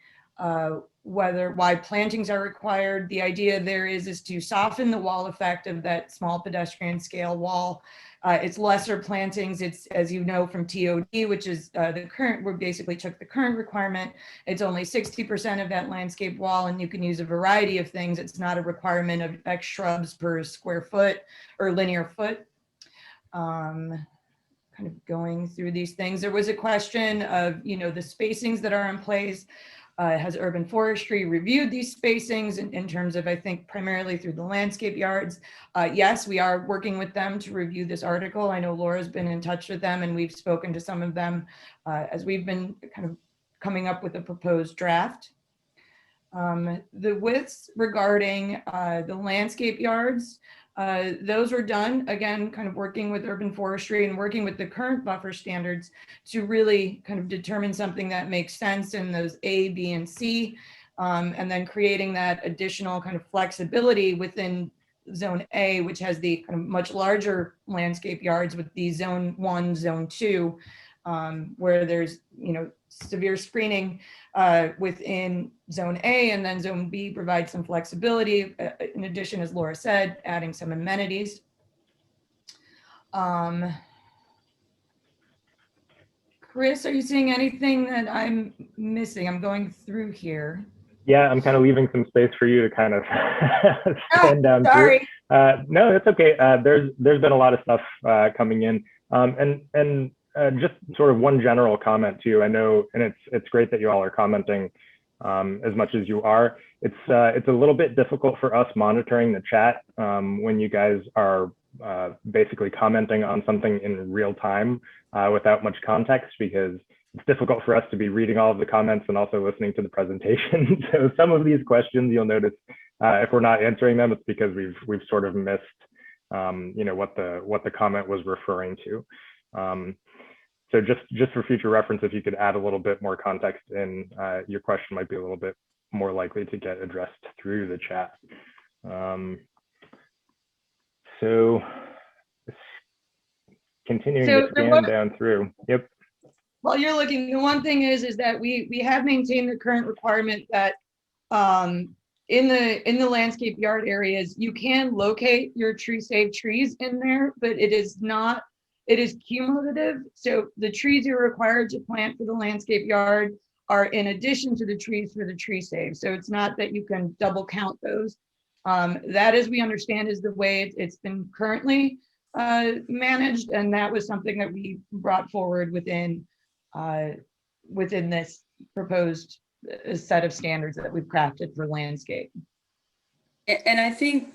why plantings are required. The idea there is to soften the wall effect of that small pedestrian scale wall. It's lesser plantings. It's, as you know, from TOD, which is the current, we basically took the current requirement. It's only 60% of that landscape wall, and you can use a variety of things. It's not a requirement of X shrubs per square foot or linear foot. Kind of going through these things. There was a question of, the spacings that are in place. Has urban forestry reviewed these spacings in terms of, I think, primarily through the landscape yards? Yes, we are working with them to review this article. I know Laura's been in touch with them, and we've spoken to some of them as we've been kind of coming up with a proposed draft. The widths regarding the landscape yards, those were done, again, kind of working with urban forestry and working with the current buffer standards to really kind of determine something that makes sense in those A, B, and C, and then creating that additional kind of flexibility within zone A, which has the kind of much larger landscape yards with the zone 1, zone 2, where there's, severe screening within zone A, and then zone B provides some flexibility. In addition, as Laura said, adding some amenities. Chris, are you seeing anything that I'm missing? I'm going through here. Yeah, I'm kind of leaving some space for you to kind of stand down sorry. through. No, that's okay. There's been a lot of stuff coming in, and just sort of one general comment too. I know, and it's great that you all are commenting as much as you are. It's a little bit difficult for us monitoring the chat when you guys are basically commenting on something in real time without much context, because it's difficult for us to be reading all of the comments and also listening to the presentation. So some of these questions, you'll notice if we're not answering them, it's because we've sort of missed what the comment was referring to. So just for future reference, if you could add a little bit more context in, your question might be a little bit more likely to get addressed through the chat. So continuing to scan down through. Yep. While you're looking, the one thing is that we have maintained the current requirement that in the landscape yard areas, you can locate your tree saved trees in there, but it is cumulative. So the trees you're required to plant for the landscape yard are in addition to the trees for the tree save. So it's not that you can double count those. That, as we understand, is the way it's been currently managed. And that was something that we brought forward within this proposed set of standards that we've crafted for landscape. And I think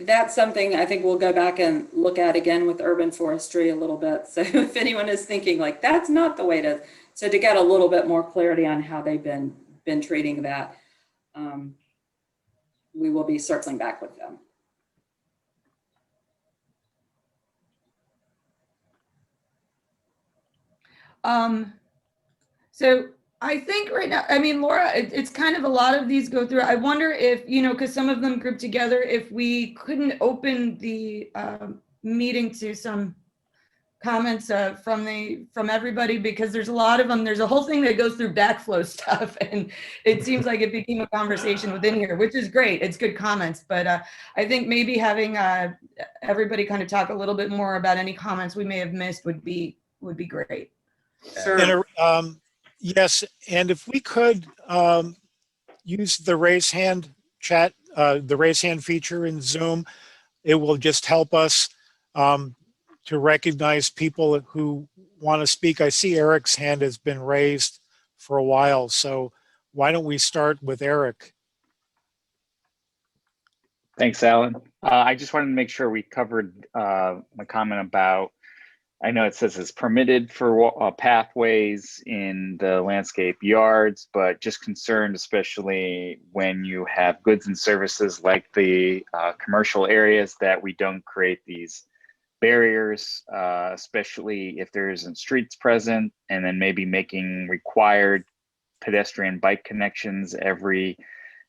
that's something I think we'll go back and look at again with urban forestry a little bit. So if anyone is thinking like that's not the way to get a little bit more clarity on how they've been treating that, we will be circling back with them. So I think right now, I mean, Laura, it's kind of a lot of these go through. I wonder if, because some of them group together, if we couldn't open the meeting to some comments from everybody, because there's a lot of them. There's a whole thing that goes through backflow stuff, and it seems like it became a conversation within here, which is great. It's good comments, but I think maybe having everybody kind of talk a little bit more about any comments we may have missed would be great. Sure. Yes, and if we could use the raise hand chat, the raise hand feature in Zoom, it will just help us to recognize people who want to speak. I see Eric's hand has been raised for a while, so why don't we start with Eric? Thanks, Alan. I just wanted to make sure we covered my comment about, I know it says it's permitted for pathways in the landscape yards, but just concerned, especially when you have goods and services like the commercial areas, that we don't create these barriers, especially if there isn't streets present, and then maybe making required pedestrian bike connections every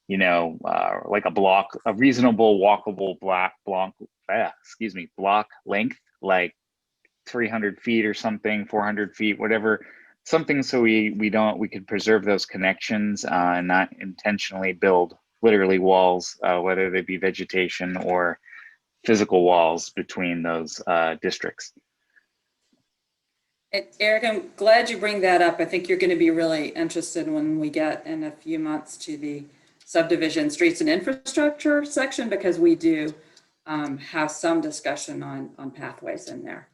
like a reasonable walkable block length, like 300 feet or something, 400 feet, whatever, something so we could preserve those connections and not intentionally build literally walls, whether they be vegetation or physical walls between those districts. Eric, I'm glad you bring that up. I think you're going to be really interested when we get in a few months to the subdivision, streets and infrastructure section, because we do have some discussion on pathways in there.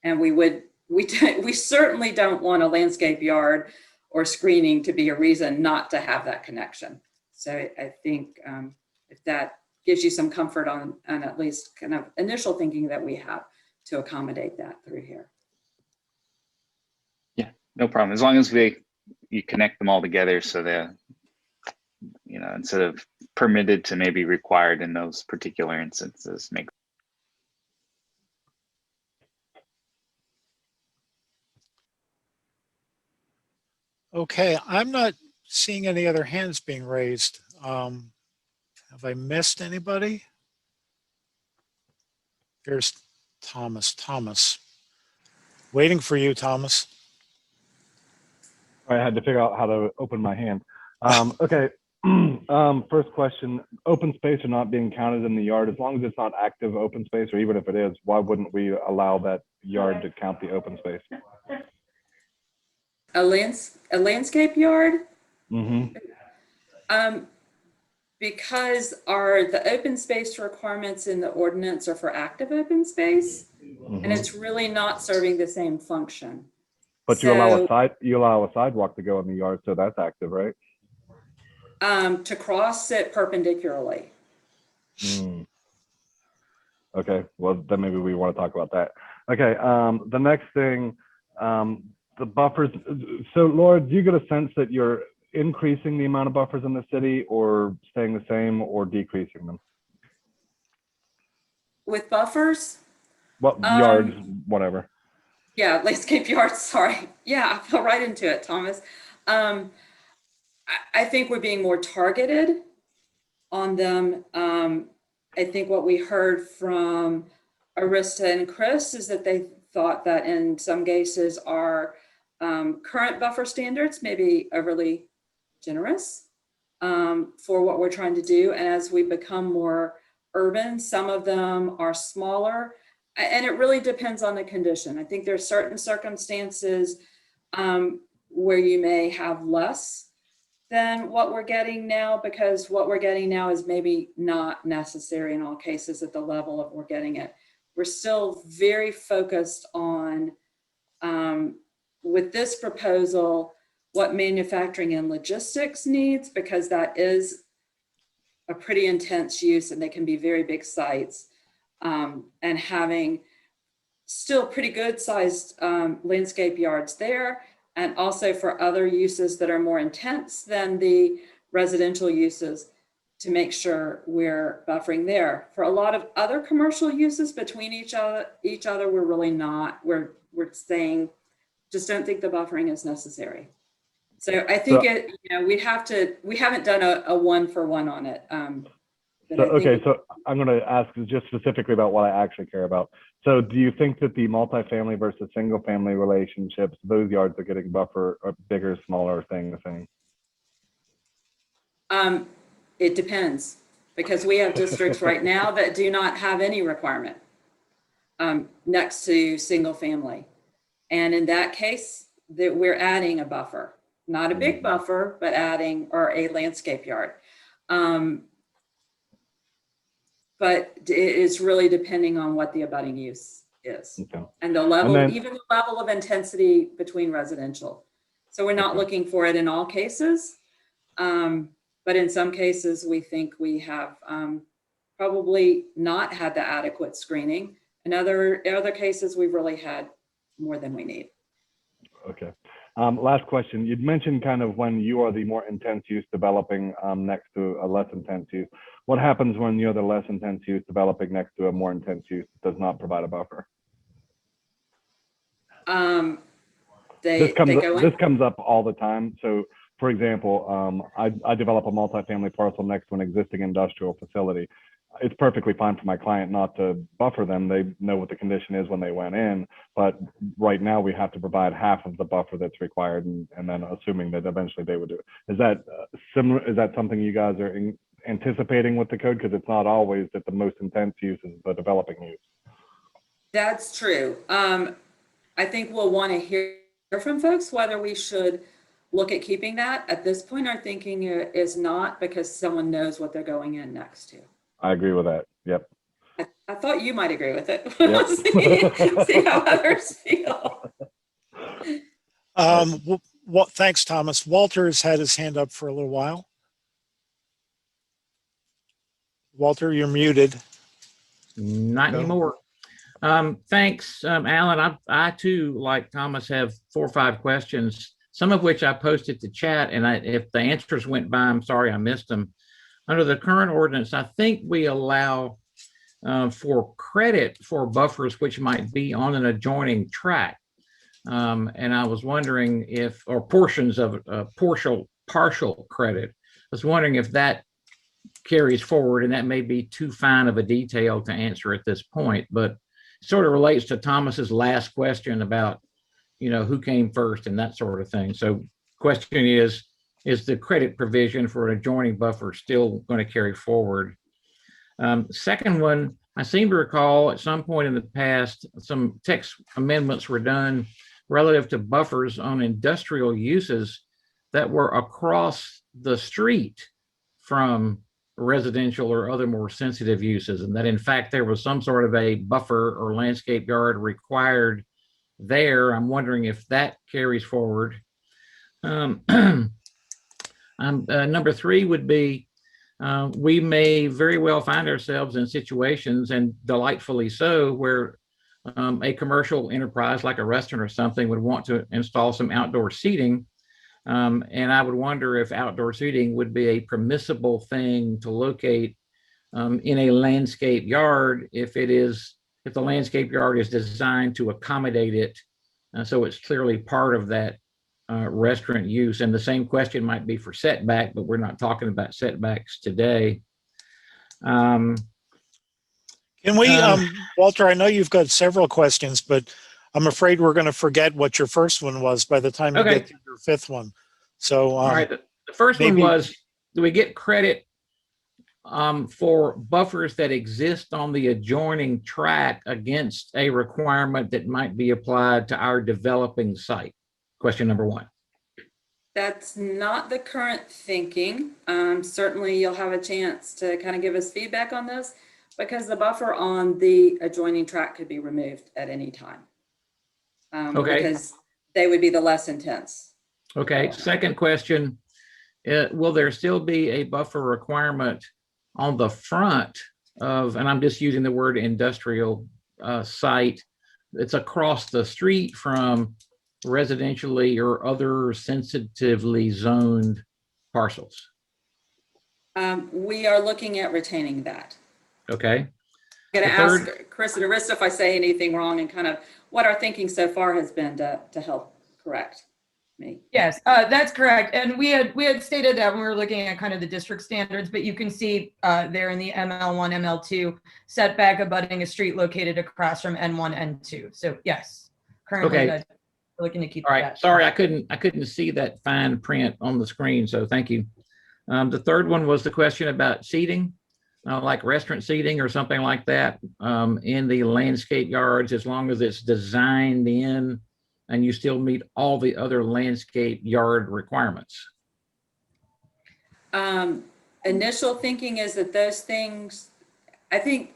And we certainly don't want a landscape yard or screening to be a reason not to have that connection. So I think if that gives you some comfort on at least kind of initial thinking that we have to accommodate that through here. Yeah, no problem. As long as you connect them all together so they're, instead of permitted to maybe required in those particular instances. Okay, I'm not seeing any other hands being raised. Have I missed anybody? Here's Thomas. Thomas. Waiting for you, Thomas. I had to figure out how to open my hand. Okay, first question, open space or not being counted in the yard, as long as it's not active open space, or even if it is, why wouldn't we allow that yard to count the open space? A landscape yard? Mm-hmm. Because the open space requirements in the ordinance are for active open space, Mm-hmm. and it's really not serving the same function. But you allow a sidewalk to go in the yard, so that's active, right? To cross it perpendicularly. Okay, well then maybe we want to talk about that. Okay, the next thing, the buffers. So Laura, do you get a sense that you're increasing the amount of buffers in the city, or staying the same, or decreasing them? With buffers? Well, yards, whatever. Yeah, landscape yards, sorry. Yeah, I fell right into it, Thomas. I think we're being more targeted on them. I think what we heard from Arista and Chris is that they thought that in some cases our current buffer standards may be overly generous for what we're trying to do. And as we become more urban, some of them are smaller. And it really depends on the condition. I think there's certain circumstances where you may have less than what we're getting now, because what we're getting now is maybe not necessary in all cases at the level of we're getting it. We're still very focused on, with this proposal, what manufacturing and logistics needs, because that is a pretty intense use and they can be very big sites. And having still pretty good sized landscape yards there, and also for other uses that are more intense than the residential uses, to make sure we're buffering there. For a lot of other commercial uses between each other, we're really not. We're saying, just don't think the buffering is necessary. So I think we haven't done a one-for-one on it. So I'm going to ask just specifically about what I actually care about. So do you think that the multifamily versus single family relationships, those yards are getting buffer, or bigger, smaller, staying the same? It depends, because we have districts right now that do not have any requirement next to single family. And in that case, that we're adding a buffer, not a big buffer, but adding, or a landscape yard. But it is really depending on what the abutting use is, and the level, even the level of intensity between residential. So we're not looking for it in all cases, but in some cases we think we have probably not had the adequate screening. In other cases, we've really had more than we need. Okay. Last question. You'd mentioned kind of when you are the more intense use developing next to a less intense use. What happens when you're the less intense use developing next to a more intense use that does not provide a buffer? This comes up all the time. So for example, I develop a multifamily parcel next to an existing industrial facility. It's perfectly fine for my client not to buffer them. They know what the condition is when they went in, but right now we have to provide half of the buffer that's required, and then assuming that eventually they would do it. Is that similar? Is that something you guys are anticipating with the code? Because it's not always that the most intense use is the developing use. That's true. I think we'll want to hear from folks whether we should look at keeping that. At this point, our thinking is not, because someone knows what they're going in next to. I agree with that. Yep. I thought you might agree with it. Yep. see how others feel. Thanks, Thomas. Walter has had his hand up for a little while. Walter, you're muted. Not anymore. Thanks, Alan. I too, like Thomas, have 4 or 5 questions, some of which I posted to chat, and if the answers went by, I'm sorry I missed them. Under the current ordinance, I think we allow for credit for buffers which might be on an adjoining tract. And I was wondering if, or portions of partial credit, I was wondering if that carries forward, and that may be too fine of a detail to answer at this point, but sort of relates to Thomas's last question about, who came first and that sort of thing. So question is the credit provision for an adjoining buffer still going to carry forward? Second one, I seem to recall at some point in the past, some text amendments were done relative to buffers on industrial uses that were across the street from residential or other more sensitive uses, and that in fact there was some sort of a buffer or landscape yard required there. I'm wondering if that carries forward. Number 3 would be, we may very well find ourselves in situations, and delightfully so, where a commercial enterprise like a restaurant or something would want to install some outdoor seating. And I would wonder if outdoor seating would be a permissible thing to locate in a landscape yard if the landscape yard is designed to accommodate it. So it's clearly part of that restaurant use. And the same question might be for setback, but we're not talking about setbacks today. Can we, Walter, I know you've got several questions, but I'm afraid we're going to forget what your first one was by the time you get to your 5th one. So, all right. The first one was, do we get credit for buffers that exist on the adjoining tract against a requirement that might be applied to our developing site? Question number 1. That's not the current thinking. Certainly you'll have a chance to kind of give us feedback on this, because the buffer on the adjoining tract could be removed at any time. Because they would be the less intense. Okay, second question, will there still be a buffer requirement on the front of, and I'm just using the word industrial site, it's across the street from residentially or other sensitively zoned parcels? We are looking at retaining that. Okay. I'm going to ask Chris and Arista if I say anything wrong, and kind of what our thinking so far has been to help correct me. Yes, that's correct. And we had stated that when we were looking at kind of the district standards, but you can see there in the ML1, ML2 setback abutting a street located across from N1, N2. So yes, currently we're looking to keep All right. that. Sorry, I couldn't see that fine print on the screen, so thank you. The third one was the question about seating, like restaurant seating or something like that, in the landscape yards, as long as it's designed in and you still meet all the other landscape yard requirements. Initial thinking is that those things, I think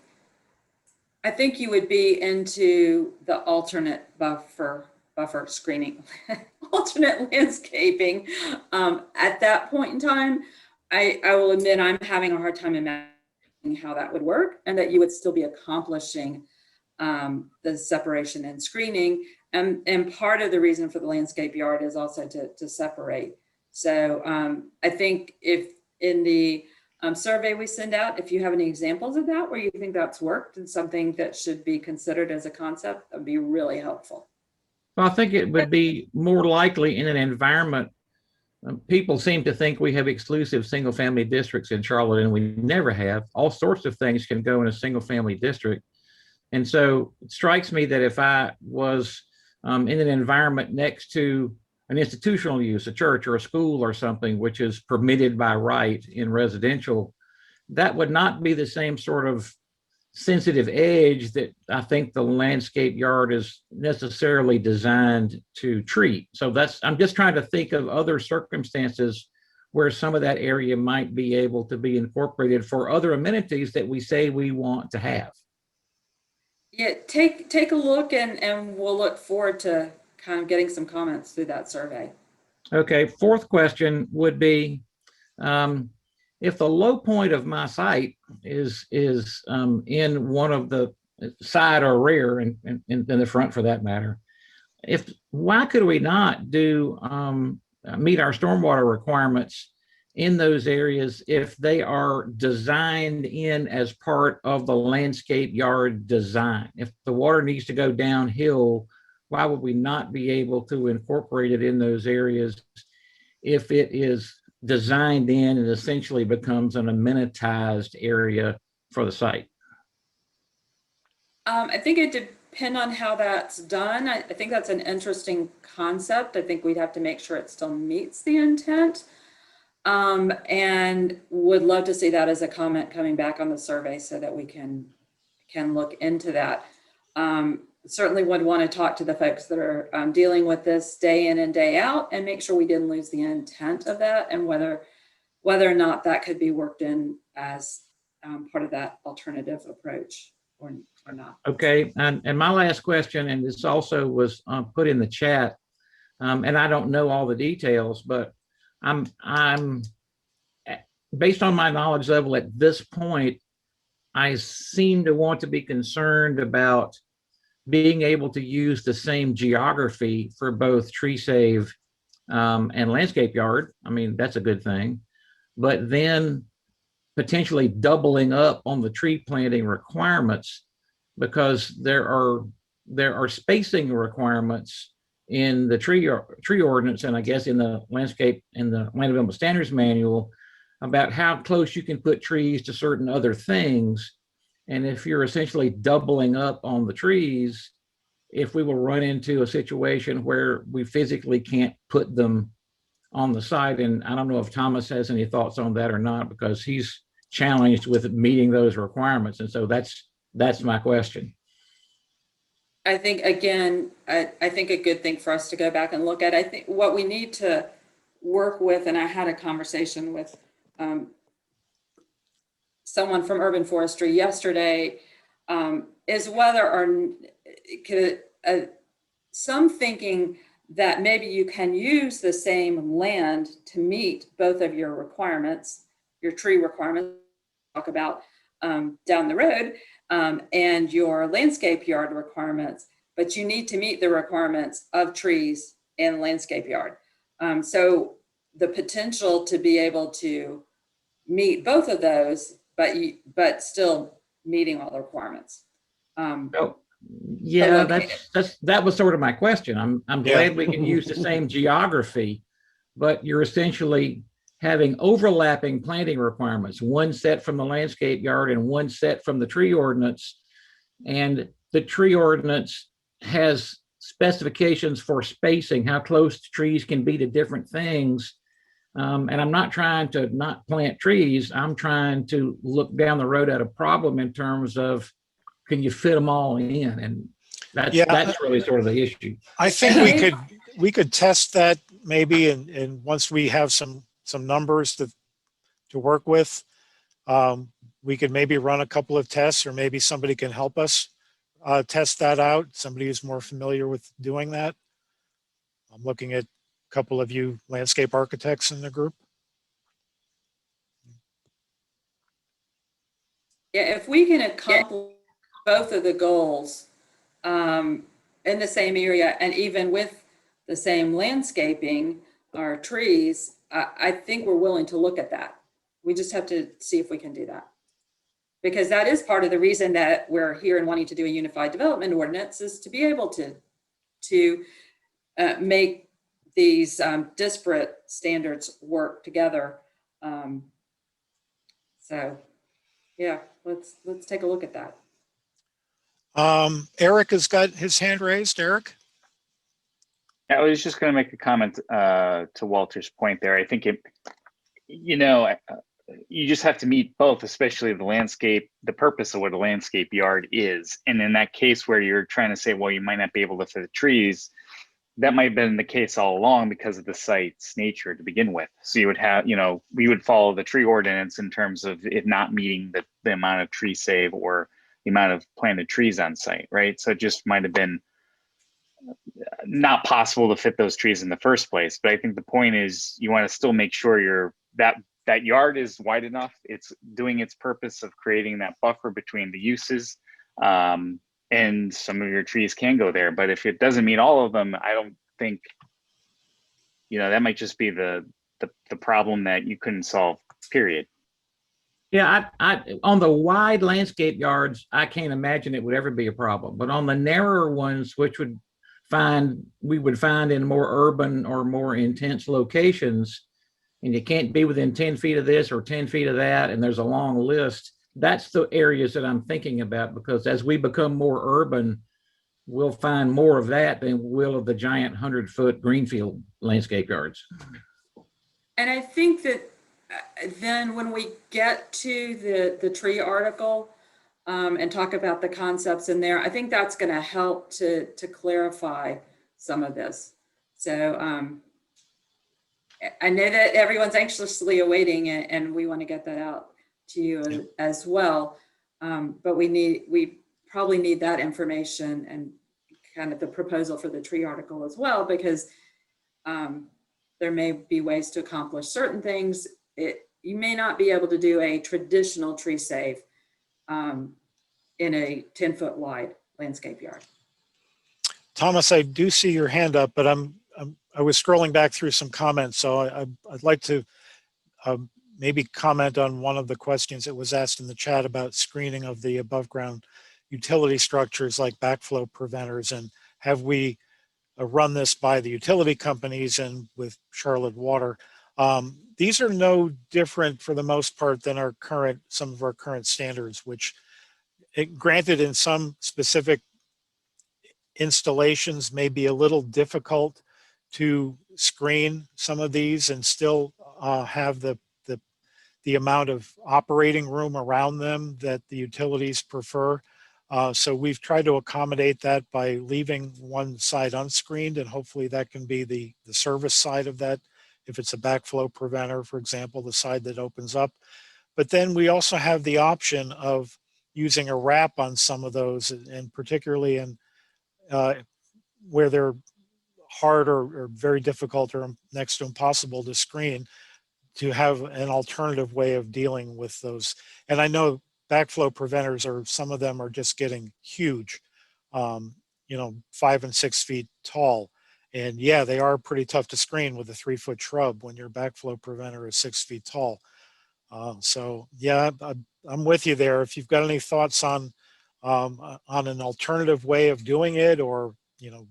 you would be into the alternate buffer screening, alternate landscaping. At that point in time, I will admit I'm having a hard time imagining how that would work, and that you would still be accomplishing the separation and screening. And part of the reason for the landscape yard is also to separate. So I think if in the survey we send out, if you have any examples of that where you think that's worked and something that should be considered as a concept, that would be really helpful. Well, I think it would be more likely in an environment people seem to think we have exclusive single-family districts in Charlotte, and we never have. All sorts of things can go in a single-family district. And so it strikes me that if I was in an environment next to an institutional use, a church or a school or something, which is permitted by right in residential, that would not be the same sort of sensitive edge that I think the landscape yard is necessarily designed to treat. So I'm just trying to think of other circumstances where some of that area might be able to be incorporated for other amenities that we say we want to have. Yeah, take a look, and we'll look forward to kind of getting some comments through that survey. Okay, fourth question would be, if the low point of my site is in one of the side or rear, and in the front for that matter, why could we not do meet our stormwater requirements in those areas if they are designed in as part of the landscape yard design? If the water needs to go downhill, why would we not be able to incorporate it in those areas if it is designed in and essentially becomes an amenitized area for the site? I think it depends on how that's done. I think that's an interesting concept. I think we'd have to make sure it still meets the intent. And would love to see that as a comment coming back on the survey so that we can look into that. Certainly would want to talk to the folks that are dealing with this day in and day out and make sure we didn't lose the intent of that, and whether or not that could be worked in as part of that alternative approach or not. Okay, and my last question, and this also was put in the chat, and I don't know all the details, but I'm based on my knowledge level at this point, I seem to want to be concerned about being able to use the same geography for both tree save and landscape yard. I mean, that's a good thing, but then potentially doubling up on the tree planting requirements, because there are spacing requirements in the tree ordinance, and I guess in the landscape, in the land development standards manual, about how close you can put trees to certain other things. And if you're essentially doubling up on the trees, if we will run into a situation where we physically can't put them on the site. And I don't know if Thomas has any thoughts on that or not, because he's challenged with meeting those requirements. And so that's my question. I think, again, I think a good thing for us to go back and look at, I think what we need to work with, and I had a conversation with someone from urban forestry yesterday, is whether or some thinking that maybe you can use the same land to meet both of your requirements, your tree requirements, talk about down the road, and your landscape yard requirements, but you need to meet the requirements of trees in landscape yard. So the potential to be able to meet both of those, but still meeting all the requirements. Yeah, that was sort of my question. I'm glad we can use the same geography, but you're essentially having overlapping planting requirements, one set from the landscape yard and one set from the tree ordinance. And the tree ordinance has specifications for spacing, how close trees can be to different things. And I'm not trying to not plant trees. I'm trying to look down the road at a problem in terms of, can you fit them all in? And that's really sort of the issue. I think we could test that maybe, and once we have some numbers to work with, we could maybe run a couple of tests, or maybe somebody can help us test that out. Somebody who's more familiar with doing that. I'm looking at a couple of you landscape architects in the group. Yeah, if we can accomplish both of the goals in the same area, and even with the same landscaping or trees, I think we're willing to look at that. We just have to see if we can do that. Because that is part of the reason that we're here and wanting to do a Unified Development Ordinance, is to be able to make these disparate standards work together. So yeah, let's take a look at that. Eric has got his hand raised. Eric? I was just going to make a comment to Walter's point there. I think you just have to meet both, especially the landscape, the purpose of what a landscape yard is. And in that case where you're trying to say, well, you might not be able to fit the trees, that might have been the case all along because of the site's nature to begin with. So you would have, we would follow the tree ordinance in terms of it not meeting the amount of tree save or the amount of planted trees on site, right? So it just might have been not possible to fit those trees in the first place. But I think the point is you want to still make sure that yard is wide enough. It's doing its purpose of creating that buffer between the uses. And some of your trees can go there. But if it doesn't meet all of them, I don't think, that might just be the problem that you couldn't solve, period. Yeah, I on the wide landscape yards, I can't imagine it would ever be a problem. But on the narrower ones, which we would find in more urban or more intense locations, and you can't be within 10 feet of this or 10 feet of that, and there's a long list. That's the areas that I'm thinking about, because as we become more urban, we'll find more of that than we'll of the giant 100-foot greenfield landscape yards. And I think that then when we get to the tree article and talk about the concepts in there, I think that's going to help to clarify some of this. So I know that everyone's anxiously awaiting it, and we want to get that out to you as well. But we probably need that information and kind of the proposal for the tree article as well, because there may be ways to accomplish certain things. You may not be able to do a traditional tree save in a 10-foot wide landscape yard. Thomas, I do see your hand up, but I was scrolling back through some comments, so I'd like to maybe comment on one of the questions that was asked in the chat about screening of the above ground utility structures like backflow preventers, and have we run this by the utility companies and with Charlotte Water. These are no different for the most part than some of our current standards, which granted in some specific installations may be a little difficult to screen some of these and still have the amount of operating room around them that the utilities prefer. So we've tried to accommodate that by leaving one side unscreened, and hopefully that can be the service side of that. If it's a backflow preventer, for example, the side that opens up. But then we also have the option of using a wrap on some of those, and particularly in where they're hard or very difficult or next to impossible to screen, to have an alternative way of dealing with those. And I know backflow preventers some of them are just getting huge, 5 and 6 feet tall. And yeah, they are pretty tough to screen with a 3-foot shrub when your backflow preventer is 6 feet tall. So yeah, I'm with you there. If you've got any thoughts on an alternative way of doing it, or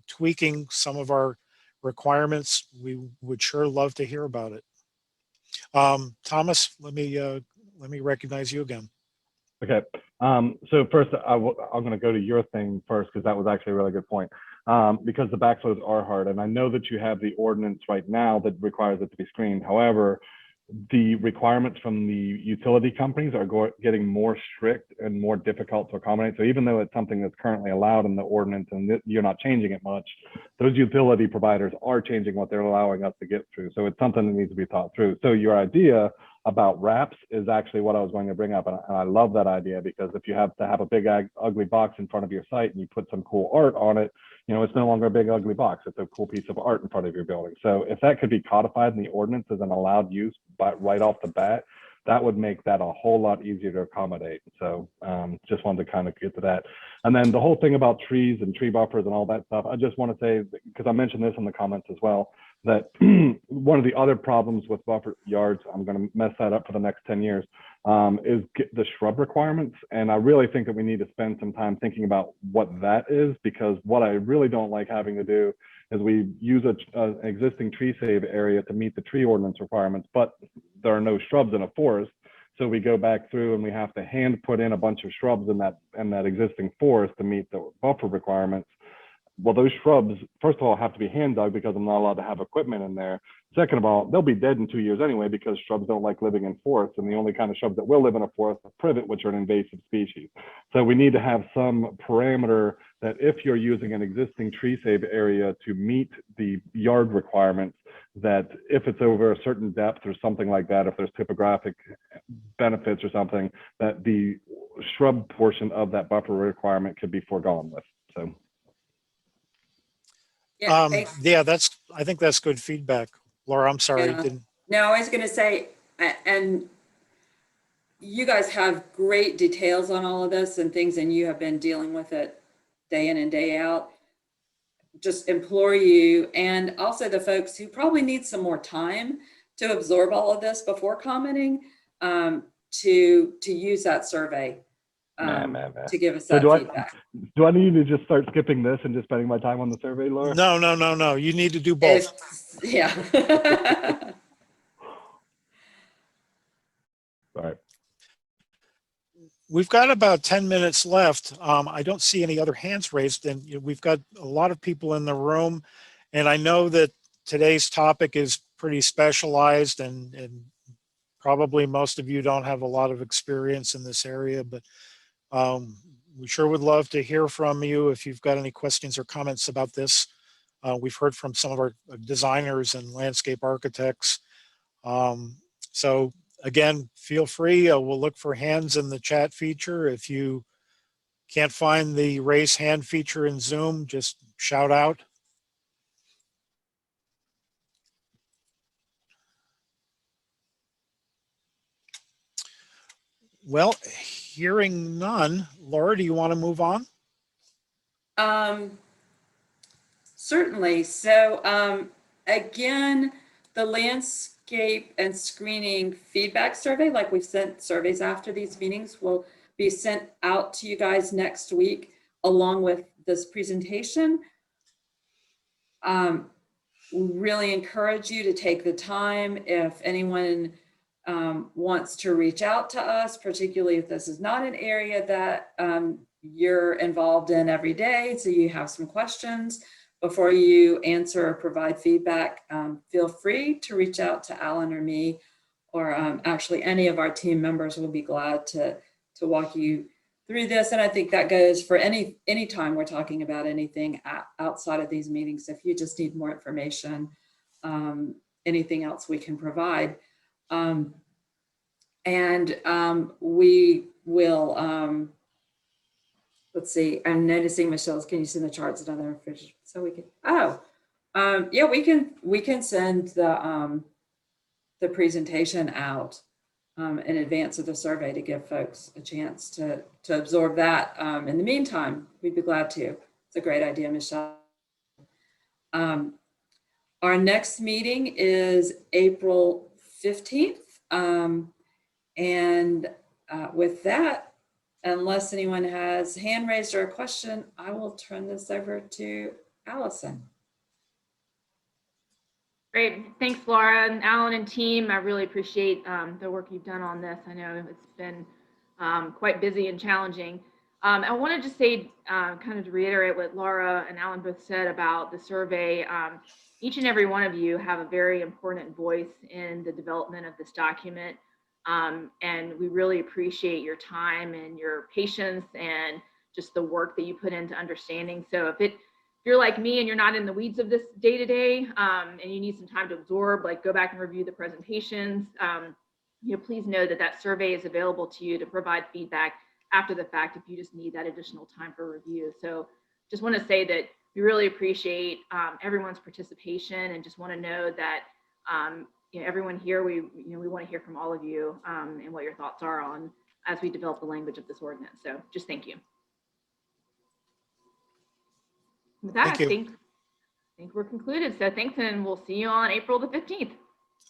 tweaking some of our requirements, we would sure love to hear about it. Thomas, let me recognize you again. Okay. So first, I'm going to go to your thing first, because that was actually a really good point. Because the backflows are hard, and I know that you have the ordinance right now that requires it to be screened. However, the requirements from the utility companies are getting more strict and more difficult to accommodate. So even though it's something that's currently allowed in the ordinance and you're not changing it much, those utility providers are changing what they're allowing us to get through. So it's something that needs to be thought through. So your idea about wraps is actually what I was going to bring up. And I love that idea, because if you have to have a big ugly box in front of your site and you put some cool art on it, it's no longer a big ugly box. It's a cool piece of art in front of your building. So if that could be codified in the ordinance as an allowed use right off the bat, that would make that a whole lot easier to accommodate. So just wanted to kind of get to that. And then the whole thing about trees and tree buffers and all that stuff, I just want to say, because I mentioned this in the comments as well, that one of the other problems with buffer yards, I'm going to mess that up for the next 10 years. is the shrub requirements. And I really think that we need to spend some time thinking about what that is, because what I really don't like having to do is we use an existing tree save area to meet the tree ordinance requirements, but there are no shrubs in a forest. So we go back through and we have to hand put in a bunch of shrubs in that existing forest to meet the buffer requirements. Well, those shrubs, first of all, have to be hand dug because I'm not allowed to have equipment in there. Second of all, they'll be dead in 2 years anyway because shrubs don't like living in forests, and the only kind of shrubs that will live in a forest are privet, which are an invasive species. So we need to have some parameter that if you're using an existing tree save area to meet the yard requirements, that if it's over a certain depth or something like that, if there's topographic benefits or something, that the shrub portion of that buffer requirement could be foregone with. So. Yeah, I think that's good feedback. Laura, I'm sorry. Yeah. No, I was going to say, and you guys have great details on all of this and things, and you have been dealing with it day in and day out. Just implore you, and also the folks who probably need some more time to absorb all of this before commenting, to use that survey to give us that feedback. Do I need to just start skipping this and just spending my time on the survey, Laura? No. You need to do both. Yeah. All right. We've got about 10 minutes left. I don't see any other hands raised, and we've got a lot of people in the room. And I know that today's topic is pretty specialized, and probably most of you don't have a lot of experience in this area, but we sure would love to hear from you if you've got any questions or comments about this. We've heard from some of our designers and landscape architects. So again, feel free. We'll look for hands in the chat feature. If you can't find the raise hand feature in Zoom, just shout out. Well, hearing none, Laura, do you want to move on? Certainly. So again, the landscape and screening feedback survey, like we've sent surveys after these meetings, will be sent out to you guys next week along with this presentation. We really encourage you to take the time if anyone wants to reach out to us, particularly if this is not an area that you're involved in every day, so you have some questions before you answer or provide feedback. Feel free to reach out to Alan or me, or actually any of our team members will be glad to walk you through this. And I think that goes for any time we're talking about anything outside of these meetings. If you just need more information, anything else we can provide. We will, let's see, I'm noticing Michelle's, can you send the charts and other, so we can, yeah, we can send the presentation out in advance of the survey to give folks a chance to absorb that. In the meantime, we'd be glad to. It's a great idea, Michelle. Our next meeting is April 15th. With that, unless anyone has hand raised or a question, I will turn this over to Allison. Great. Thanks, Laura and Alan and team. I really appreciate the work you've done on this. I know it's been quite busy and challenging. I wanted to say, kind of to reiterate what Laura and Alan both said about the survey. Each and every one of you have a very important voice in the development of this document. And we really appreciate your time and your patience and just the work that you put into understanding. So if you're like me and you're not in the weeds of this day to day, and you need some time to absorb, like go back and review the presentations, please know that survey is available to you to provide feedback after the fact if you just need that additional time for review. So just want to say that we really appreciate everyone's participation, and just want to know that everyone here, we want to hear from all of you and what your thoughts are on as we develop the language of this ordinance. So just thank you. With that, I think we're concluded. So thanks, and we'll see you on April the 15th.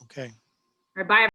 Okay. All right, bye.